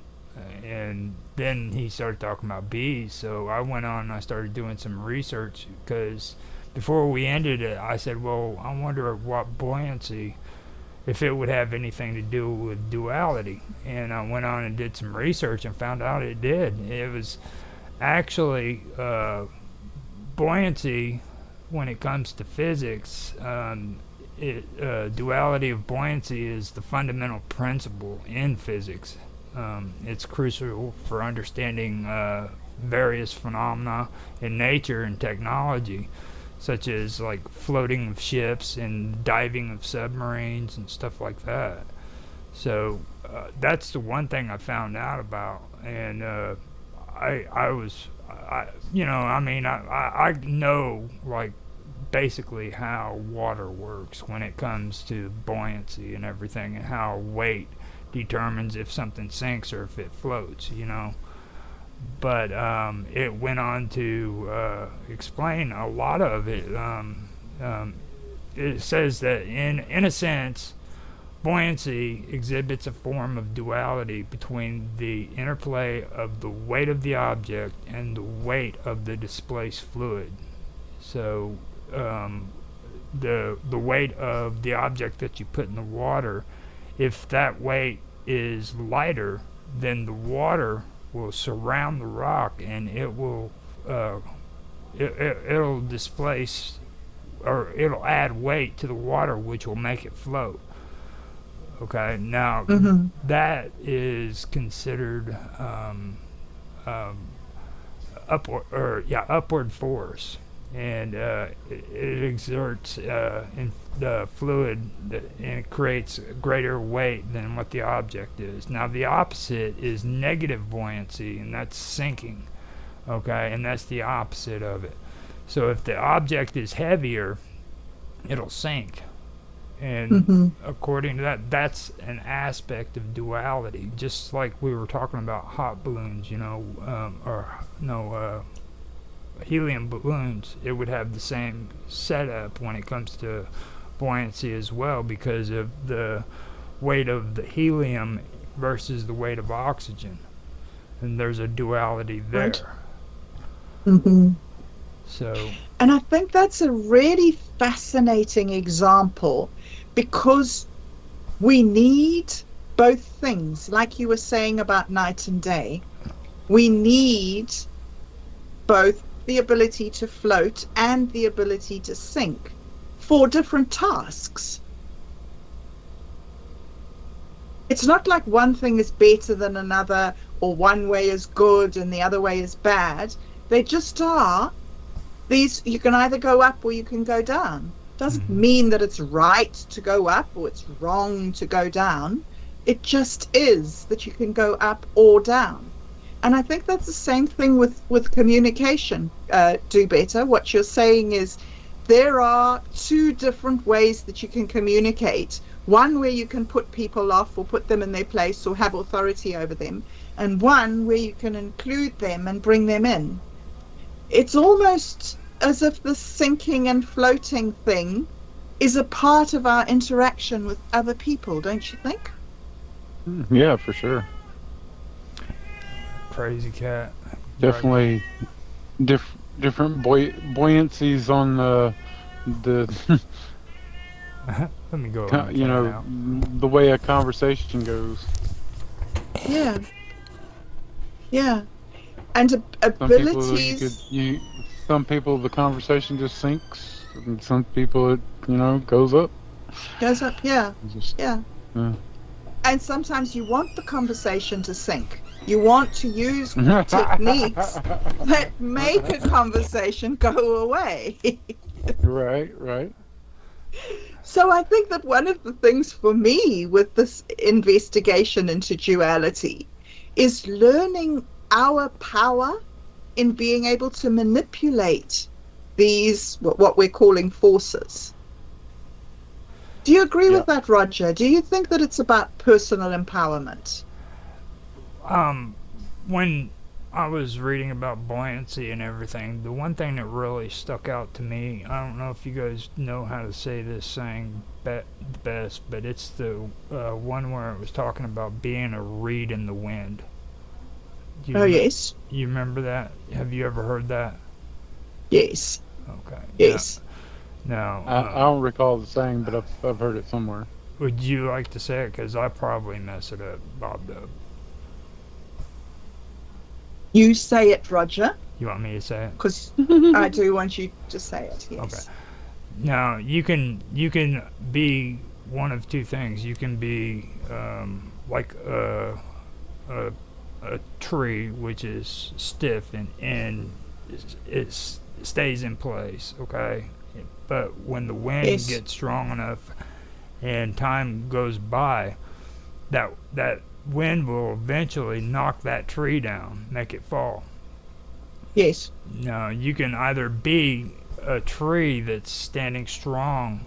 [SPEAKER 2] And then he started talking about bees, so I went on and I started doing some research because before we ended it, I said, "Well, I wonder what buoyancy, if it would have anything to do with duality." And I went on and did some research and found out it did. It was actually buoyancy when it comes to physics. Duality of buoyancy is the fundamental principle in physics. It's crucial for understanding various phenomena in nature and technology, such as like floating of ships and diving of submarines and stuff like that. So that's the one thing I found out about, and I was I mean I know like basically how water works when it comes to buoyancy and everything, and how weight determines if something sinks or if it floats, but it went on to explain a lot of it. It says that in a sense, buoyancy exhibits a form of duality between the interplay of the weight of the object and the weight of the displaced fluid. So the weight of the object that you put in the water, if that weight is lighter, then the water will surround the rock and it will it'll displace, or it'll add weight to the water, which will make it float. Okay, now
[SPEAKER 1] Hmm.
[SPEAKER 2] that is considered upward force, and it exerts in the fluid, and it creates greater weight than what the object is. Now the opposite is negative buoyancy, and that's sinking. Okay, and that's the opposite of it. So if the object is heavier, it'll sink. And
[SPEAKER 1] Hmm.
[SPEAKER 2] according to that, that's an aspect of duality. Just like we were talking about hot balloons, or no, helium balloons, it would have the same setup when it comes to buoyancy as well, because of the weight of the helium versus the weight of oxygen. And there's a duality
[SPEAKER 1] Right.
[SPEAKER 2] there.
[SPEAKER 1] Hmm.
[SPEAKER 2] So,
[SPEAKER 1] And I think that's a really fascinating example because we need both things, like you were saying about night and day. We need both the ability to float and the ability to sink for different tasks. It's not like one thing is better than another, or one way is good and the other way is bad. They just are. These, you can either go up or you can go down. Doesn't
[SPEAKER 2] mm-hmm.
[SPEAKER 1] mean that it's right to go up or it's wrong to go down. It just is that you can go up or down. And I think that's the same thing with communication. Do better. What you're saying is there are two different ways that you can communicate. One where you can put people off or put them in their place or have authority over them, and one where you can include them and bring them in. It's almost as if the sinking and floating thing is a part of our interaction with other people, don't you think?
[SPEAKER 3] Yeah, for sure.
[SPEAKER 2] crazy cat. Drive me.
[SPEAKER 3] Definitely different buoyancies on the
[SPEAKER 2] Let me go let the
[SPEAKER 3] you
[SPEAKER 2] cat
[SPEAKER 3] know,
[SPEAKER 2] out.
[SPEAKER 3] the way a conversation goes.
[SPEAKER 1] Yeah, yeah. And
[SPEAKER 3] Some people
[SPEAKER 1] abilities
[SPEAKER 3] some people the conversation just sinks, and some people it goes up.
[SPEAKER 1] goes up. Yeah,
[SPEAKER 3] It's just
[SPEAKER 1] yeah.
[SPEAKER 3] yeah.
[SPEAKER 1] And sometimes you want the conversation to sink. You want to use techniques that make a conversation go away.
[SPEAKER 3] Right, right.
[SPEAKER 1] So I think that one of the things for me with this investigation into duality is learning our power in being able to manipulate these, what we're calling forces. Do you agree
[SPEAKER 3] Yeah.
[SPEAKER 1] with that, Roger? Do you think that it's about personal empowerment?
[SPEAKER 2] Um, when I was reading about buoyancy and everything, the one thing that really stuck out to me, I don't know if you guys know how to say this saying best, but it's the one where it was talking about being a reed in the wind. Do
[SPEAKER 1] Oh,
[SPEAKER 2] you
[SPEAKER 1] yes,
[SPEAKER 2] you remember that? Have you ever heard that?
[SPEAKER 1] yes,
[SPEAKER 2] Okay. Now,
[SPEAKER 1] yes.
[SPEAKER 2] now,
[SPEAKER 3] I don't recall the saying, but I've heard it somewhere.
[SPEAKER 2] would you like to say it? Because I probably mess it up, Bob Dub.
[SPEAKER 1] You say it, Roger,
[SPEAKER 2] You want me to say it?
[SPEAKER 1] because I do want you to say it.
[SPEAKER 2] Okay.
[SPEAKER 1] Yes.
[SPEAKER 2] Now you can be one of two things. You can be like a a tree which is stiff and it stays in place. Okay, but when the wind
[SPEAKER 1] Yes.
[SPEAKER 2] gets strong enough and time goes by, that wind will eventually knock that tree down, make it fall.
[SPEAKER 1] Yes.
[SPEAKER 2] Now you can either be a tree that's standing strong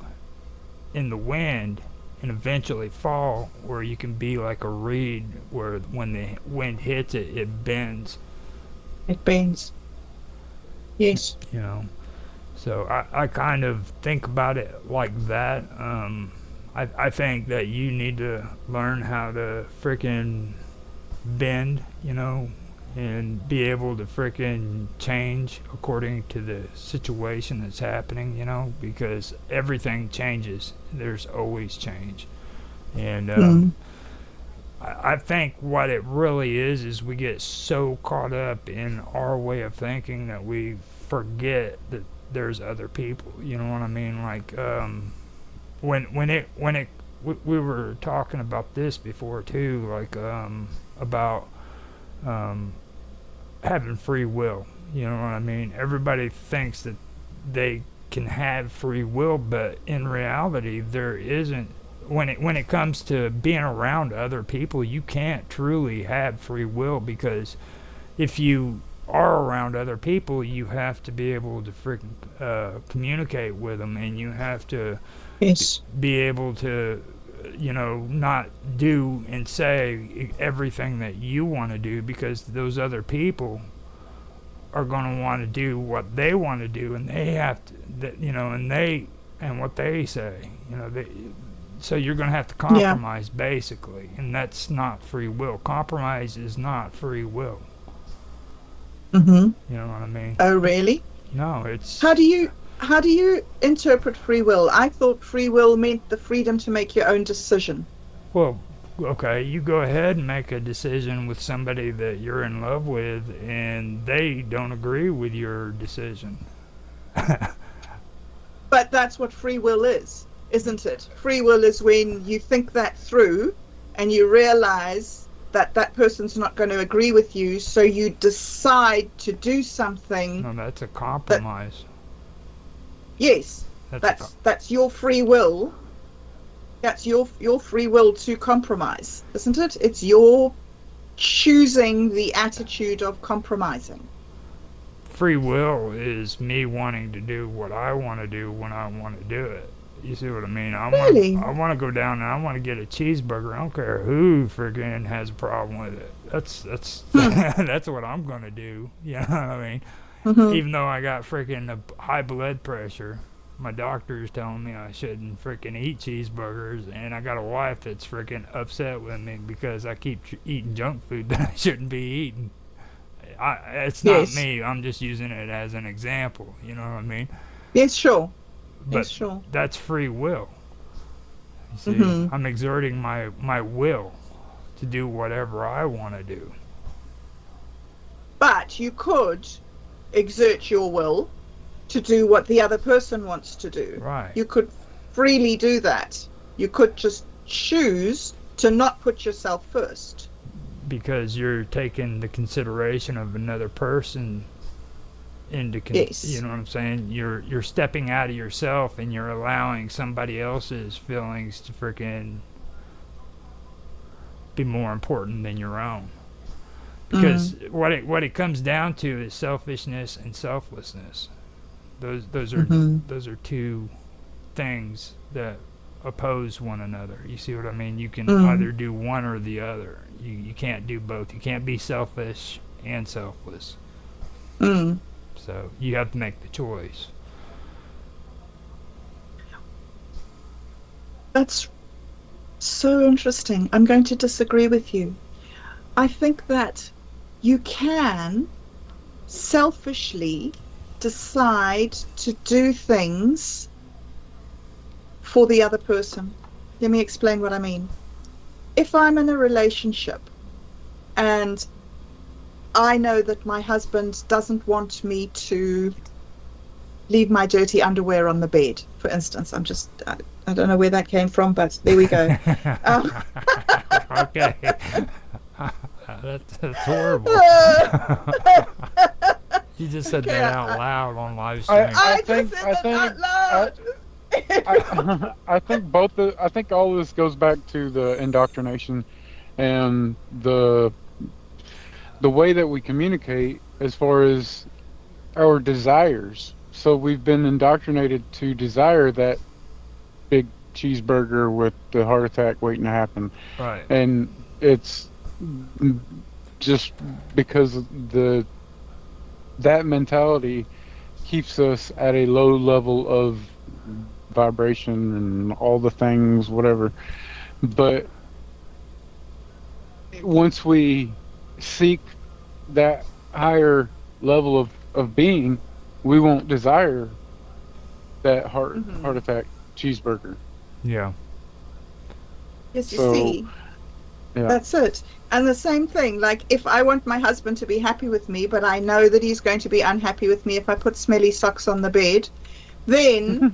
[SPEAKER 2] in the wind and eventually fall, or you can be like a reed where when the wind hits it, it bends.
[SPEAKER 1] It bends. Yes.
[SPEAKER 2] You know, so I kind of think about it like that. I think that you need to learn how to freaking bend, and be able to freaking change according to the situation that's happening, because everything changes. There's always change. And
[SPEAKER 1] Mm.
[SPEAKER 2] I think what it really is we get so caught up in our way of thinking that we forget that there's other people. You know what I mean? Like when it we were talking about this before too, like about um, having free will. You know what I mean? Everybody thinks that they can have free will, but in reality, there isn't. When it comes to being around other people, you can't truly have free will because if you are around other people, you have to be able to freaking communicate with them, and you have to
[SPEAKER 1] Yes.
[SPEAKER 2] be able to not do and say everything that you want to do because those other people are going to want to do what they want to do, and they have to and what they say, so you're going to have to
[SPEAKER 1] Yeah.
[SPEAKER 2] compromise basically, and that's not free will. Compromise is not free will.
[SPEAKER 1] Hmm.
[SPEAKER 2] You know what I mean?
[SPEAKER 1] Oh, really?
[SPEAKER 2] No,
[SPEAKER 1] How
[SPEAKER 2] it's
[SPEAKER 1] do you how do you interpret free will? I thought free will meant the freedom to make your own decision.
[SPEAKER 2] well, okay, you go ahead and make a decision with somebody that you're in love with and they don't agree with your decision.
[SPEAKER 1] But that's what free will is, isn't it? Free will is when you think that through and you realize that that person's not going to agree with you, so you decide to do something
[SPEAKER 2] No, that's a
[SPEAKER 1] that,
[SPEAKER 2] compromise.
[SPEAKER 1] yes,
[SPEAKER 2] That's a
[SPEAKER 1] that's your free will. That's your free will to compromise, isn't it? It's your choosing the attitude of compromising.
[SPEAKER 2] free will is me wanting to do what I want to do when I want to do it. You see what I mean?
[SPEAKER 1] Really?
[SPEAKER 2] I want to go down and I want to get a cheeseburger. I don't care who friggin' has a problem with it. That's
[SPEAKER 1] Hmm.
[SPEAKER 2] that's what I'm gonna do. You know what I mean?
[SPEAKER 1] Hmm.
[SPEAKER 2] Even though I got freaking high blood pressure, my doctor is telling me I shouldn't freaking eat cheeseburgers, and I got a wife that's freaking upset with me because I keep eating junk food that I shouldn't be eating. it's not
[SPEAKER 1] Yes.
[SPEAKER 2] me. I'm just using it as an example. You know what I mean?
[SPEAKER 1] Yes, sure.
[SPEAKER 2] But
[SPEAKER 1] Yes, sure.
[SPEAKER 2] that's free will. You see,
[SPEAKER 1] Hmm.
[SPEAKER 2] I'm exerting my will to do whatever I want to do.
[SPEAKER 1] But you could exert your will to do what the other person wants to do.
[SPEAKER 2] Right.
[SPEAKER 1] You could freely do that. You could just choose to not put yourself first.
[SPEAKER 2] Because you're taking the consideration of another person into you
[SPEAKER 1] Yes.
[SPEAKER 2] know what I'm saying? You're stepping out of yourself and you're allowing somebody else's feelings to freaking be more important than your own. Because
[SPEAKER 1] Mm,
[SPEAKER 2] what it comes down to is selfishness and selflessness. Those are
[SPEAKER 1] hmm
[SPEAKER 2] those are two things that oppose one another. You see what I mean? You can
[SPEAKER 1] mm,
[SPEAKER 2] either do one or the other. You can't do both. You can't be selfish and selfless.
[SPEAKER 1] mm.
[SPEAKER 2] So you have to make the choice.
[SPEAKER 1] That's so interesting. I'm going to disagree with you. I think that you can selfishly decide to do things for the other person. Let me explain what I mean. If I'm in a relationship and I know that my husband doesn't want me to leave my dirty underwear on the bed, for instance, I don't know where that came from, but there we go. Um,
[SPEAKER 2] Okay. That's horrible. You just said
[SPEAKER 1] okay,
[SPEAKER 2] that out loud on live
[SPEAKER 3] I
[SPEAKER 2] stream.
[SPEAKER 3] I
[SPEAKER 1] I just
[SPEAKER 3] think
[SPEAKER 1] said
[SPEAKER 3] I
[SPEAKER 1] that
[SPEAKER 3] think
[SPEAKER 1] out
[SPEAKER 3] I
[SPEAKER 1] loud.
[SPEAKER 3] I think I think all of this goes back to the indoctrination and the way that we communicate as far as our desires. So we've been indoctrinated to desire that big cheeseburger with the heart attack waiting to happen,
[SPEAKER 2] Right.
[SPEAKER 3] and it's just because the that mentality keeps us at a low level of vibration and all the things, whatever. But once we seek that higher level of being, we won't desire that heart
[SPEAKER 1] Mhm.
[SPEAKER 3] attack cheeseburger.
[SPEAKER 2] Yeah.
[SPEAKER 1] Yes, you
[SPEAKER 3] So
[SPEAKER 1] see,
[SPEAKER 3] yeah.
[SPEAKER 1] that's it. And the same thing, like if I want my husband to be happy with me, but I know that he's going to be unhappy with me if I put smelly socks on the bed, then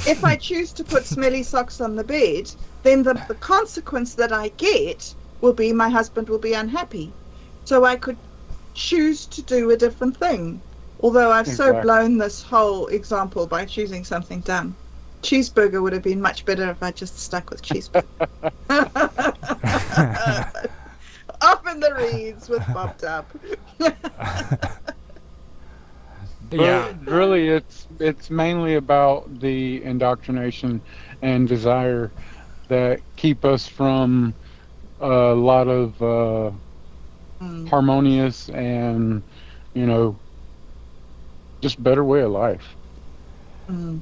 [SPEAKER 1] if I choose to put smelly socks on the bed, then the consequence that I get will be my husband will be unhappy. So I could choose to do a different thing. Although I've so
[SPEAKER 3] Exactly.
[SPEAKER 1] blown this whole example by choosing something dumb. Cheeseburger would have been much better if I just stuck with cheeseburger. Off in the reeds with Bob Dub.
[SPEAKER 2] Yeah.
[SPEAKER 3] But really, it's mainly about the indoctrination and desire that keep us from a lot of
[SPEAKER 1] Mm,
[SPEAKER 3] harmonious and you know just better way of life.
[SPEAKER 1] mm.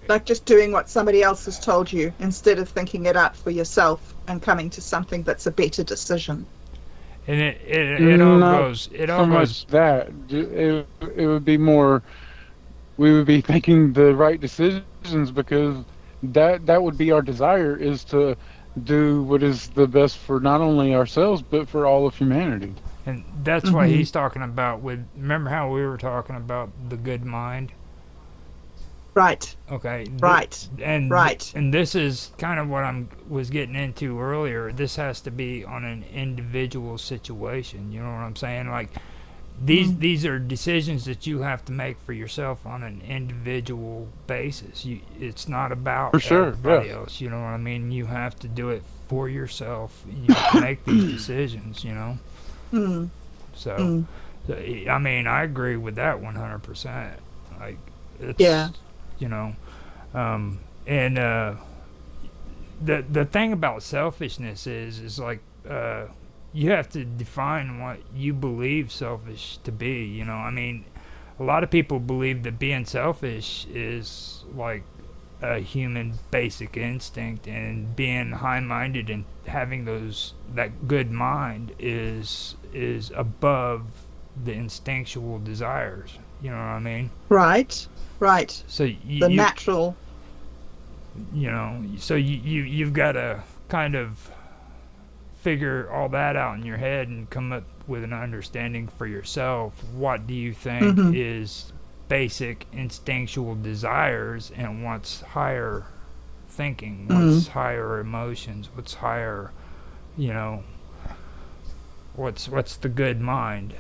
[SPEAKER 1] Like just doing what somebody else has told you instead of thinking it out for yourself and coming to something that's a better decision.
[SPEAKER 2] And
[SPEAKER 3] Not
[SPEAKER 2] it
[SPEAKER 3] so
[SPEAKER 2] all goes
[SPEAKER 3] much that it would be more we would be making the right decisions because that would be our desire is to do what is the best for not only ourselves but for all of humanity.
[SPEAKER 2] and that's what
[SPEAKER 1] Hmm.
[SPEAKER 2] he's talking about with remember how we were talking about the good mind?
[SPEAKER 1] Right,
[SPEAKER 2] Okay,
[SPEAKER 1] right, right.
[SPEAKER 2] and this is kind of what I'm was getting into earlier. This has to be on an individual situation. You know what I'm saying? Like
[SPEAKER 1] Mm,
[SPEAKER 2] these are decisions that you have to make for yourself on an individual basis. It's not
[SPEAKER 3] For
[SPEAKER 2] about
[SPEAKER 3] sure,
[SPEAKER 2] everybody
[SPEAKER 3] yes.
[SPEAKER 2] else. You know what I mean? You have to do it for yourself. You have to make these decisions. You know,
[SPEAKER 1] mm,
[SPEAKER 2] so.
[SPEAKER 1] mm.
[SPEAKER 2] I mean, I agree with that 100%. Like, it's,
[SPEAKER 1] Yeah.
[SPEAKER 2] you know, and the thing about selfishness is like you have to define what you believe selfish to be. You know, I mean, a lot of people believe that being selfish is like a human basic instinct, and being high-minded and having those that good mind is above the instinctual desires. You know what I mean?
[SPEAKER 1] Right. Right.
[SPEAKER 2] So
[SPEAKER 1] The natural.
[SPEAKER 2] you've got to kind of figure all that out in your head and come up with an understanding for yourself. What do you think
[SPEAKER 1] Mm-hmm.
[SPEAKER 2] is basic instinctual desires, and what's higher thinking,
[SPEAKER 1] Mm.
[SPEAKER 2] what's higher emotions, what's higher, you know, what's the good mind?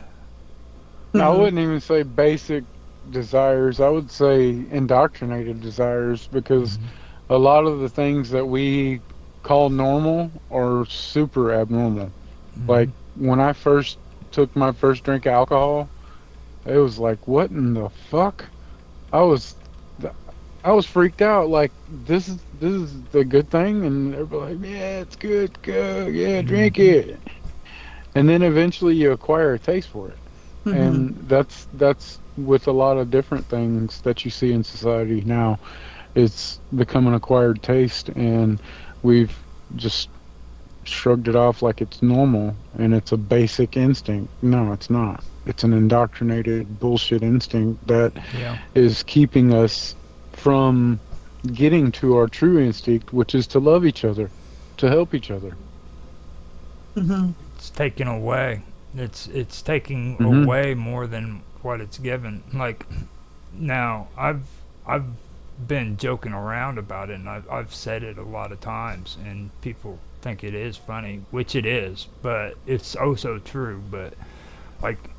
[SPEAKER 3] I
[SPEAKER 1] Mm.
[SPEAKER 3] wouldn't even say basic desires. I would say indoctrinated desires because
[SPEAKER 2] Mm-hmm.
[SPEAKER 3] a lot of the things that we call normal are super abnormal.
[SPEAKER 2] Mm-hmm.
[SPEAKER 3] Like when I first took my first drink of alcohol, it was like, what in the fuck? I was I was freaked out. Like this is the good thing, and everybody like, yeah, it's good, go, yeah, drink
[SPEAKER 2] Mm-hmm.
[SPEAKER 3] it. And then eventually you acquire a taste for it.
[SPEAKER 1] Mm-hmm.
[SPEAKER 3] And that's with a lot of different things that you see in society now. It's become an acquired taste, and we've just shrugged it off like it's normal and it's a basic instinct. No, it's not. It's an indoctrinated bullshit instinct that
[SPEAKER 2] Yeah.
[SPEAKER 3] is keeping us from getting to our true instinct, which is to love each other, to help each other.
[SPEAKER 1] Mm-hmm.
[SPEAKER 2] It's taken away. It's taking
[SPEAKER 3] Hmm.
[SPEAKER 2] away more than what it's given. Like now, I've been joking around about it, and I've said it a lot of times, and people think it is funny, which it is, but it's also true. But like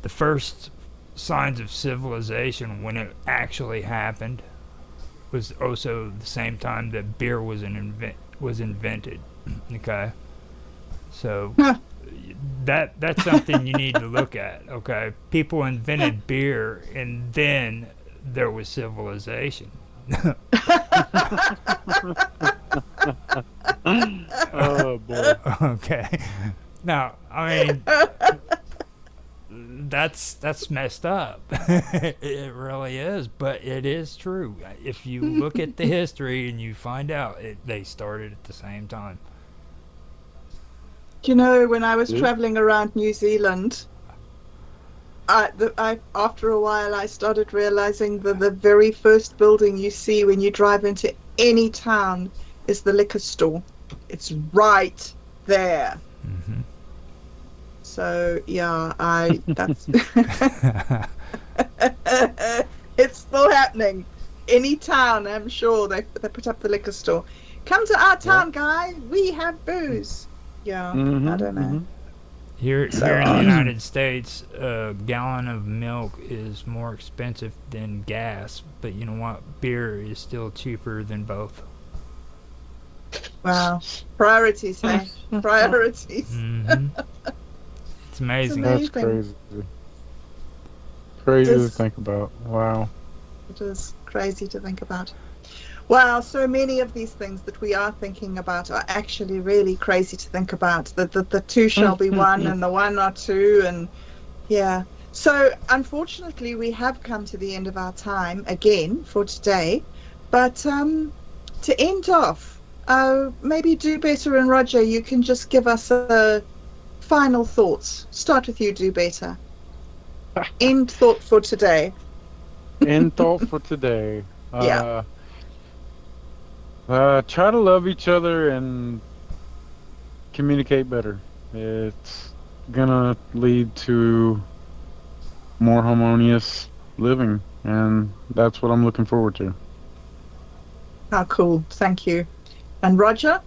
[SPEAKER 2] the first signs of civilization, when it actually happened, was also the same time that beer was invented. Okay, so that's something you need to look at. Okay, people invented beer, and then there was civilization.
[SPEAKER 3] Oh boy.
[SPEAKER 2] Okay, now I mean that's messed up. It really is, but it is true. If you look at the history and you find out they started at the same time.
[SPEAKER 1] Do you know, when I was
[SPEAKER 3] Yep.
[SPEAKER 1] traveling around New Zealand, after a while I started realizing that the very first building you see when you drive into any town is the liquor store. It's right there.
[SPEAKER 2] Mm-hmm.
[SPEAKER 1] So yeah, I that's it's still happening. Any town, I'm sure they put up the liquor store. Come to our
[SPEAKER 3] Yeah.
[SPEAKER 1] town, guy. We have booze. Yeah, I
[SPEAKER 3] Hmm.
[SPEAKER 1] don't know.
[SPEAKER 3] Hmm.
[SPEAKER 2] Here
[SPEAKER 1] So
[SPEAKER 2] in the United States, a gallon of milk is more expensive than gas, but you know what? Beer is still cheaper than both.
[SPEAKER 1] wow, priorities, hey, priorities.
[SPEAKER 2] Mm-hmm. It's
[SPEAKER 1] It's
[SPEAKER 2] amazing.
[SPEAKER 3] That's
[SPEAKER 1] amazing.
[SPEAKER 3] crazy.
[SPEAKER 1] It
[SPEAKER 3] Crazy to
[SPEAKER 1] is.
[SPEAKER 3] think about. Wow.
[SPEAKER 1] It is crazy to think about. Wow, so many of these things that we are thinking about are actually really crazy to think about. That the two shall be one and the one are two, and yeah. So unfortunately, we have come to the end of our time again for today. But to end off, maybe Do Better and Roger, you can just give us a final thoughts. Start with you, Do Better. End thought for today.
[SPEAKER 3] End thought for today.
[SPEAKER 1] Yeah.
[SPEAKER 3] Try to love each other and communicate better. It's gonna lead to more harmonious living, and that's what I'm looking forward to.
[SPEAKER 1] How cool. Thank you. And Roger?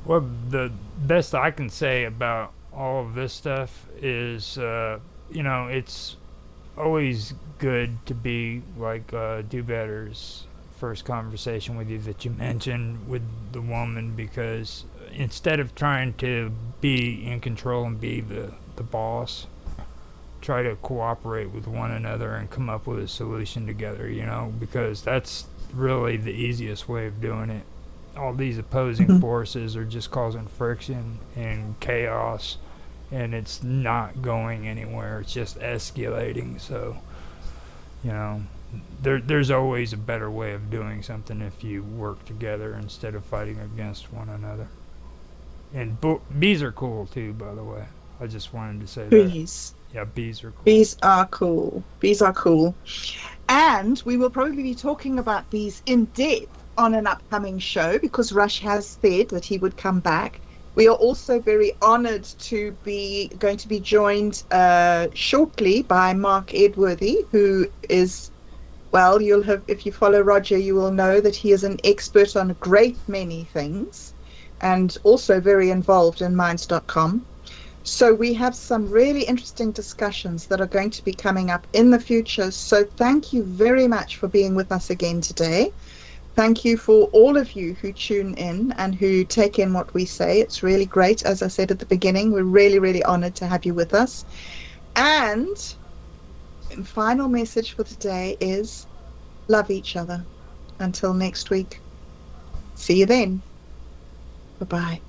[SPEAKER 2] Well, the best I can say about all of this stuff is, it's always good to be like Do Better's first conversation with you that you mentioned with the woman, because instead of trying to be in control and be the boss, try to cooperate with one another and come up with a solution together, because that's really the easiest way of doing it. All these opposing
[SPEAKER 1] Mhm.
[SPEAKER 2] forces are just causing friction and chaos, and it's not going anywhere. It's just escalating. So, you know, there's always a better way of doing something if you work together instead of fighting against one another. And bees are cool too, by the way. I just wanted to say that.
[SPEAKER 1] Bees.
[SPEAKER 2] Yeah, bees are cool.
[SPEAKER 1] Bees are cool. Bees are cool. And we will probably be talking about bees in depth on an upcoming show because Rush has said that he would come back. We are also very honored to be going to be joined shortly by Mark Edworthy, who is, well, you'll have, if you follow Roger, you will know that he is an expert on a great many things and also very involved in minds.com. So we have some really interesting discussions that are going to be coming up in the future. So thank you very much for being with us again today. Thank you for all of you who tune in and who take in what we say. It's really great. As I said at the beginning, we're really, really honored to have you with us. And final message for today is love each other. Until next week. See you then. Bye bye.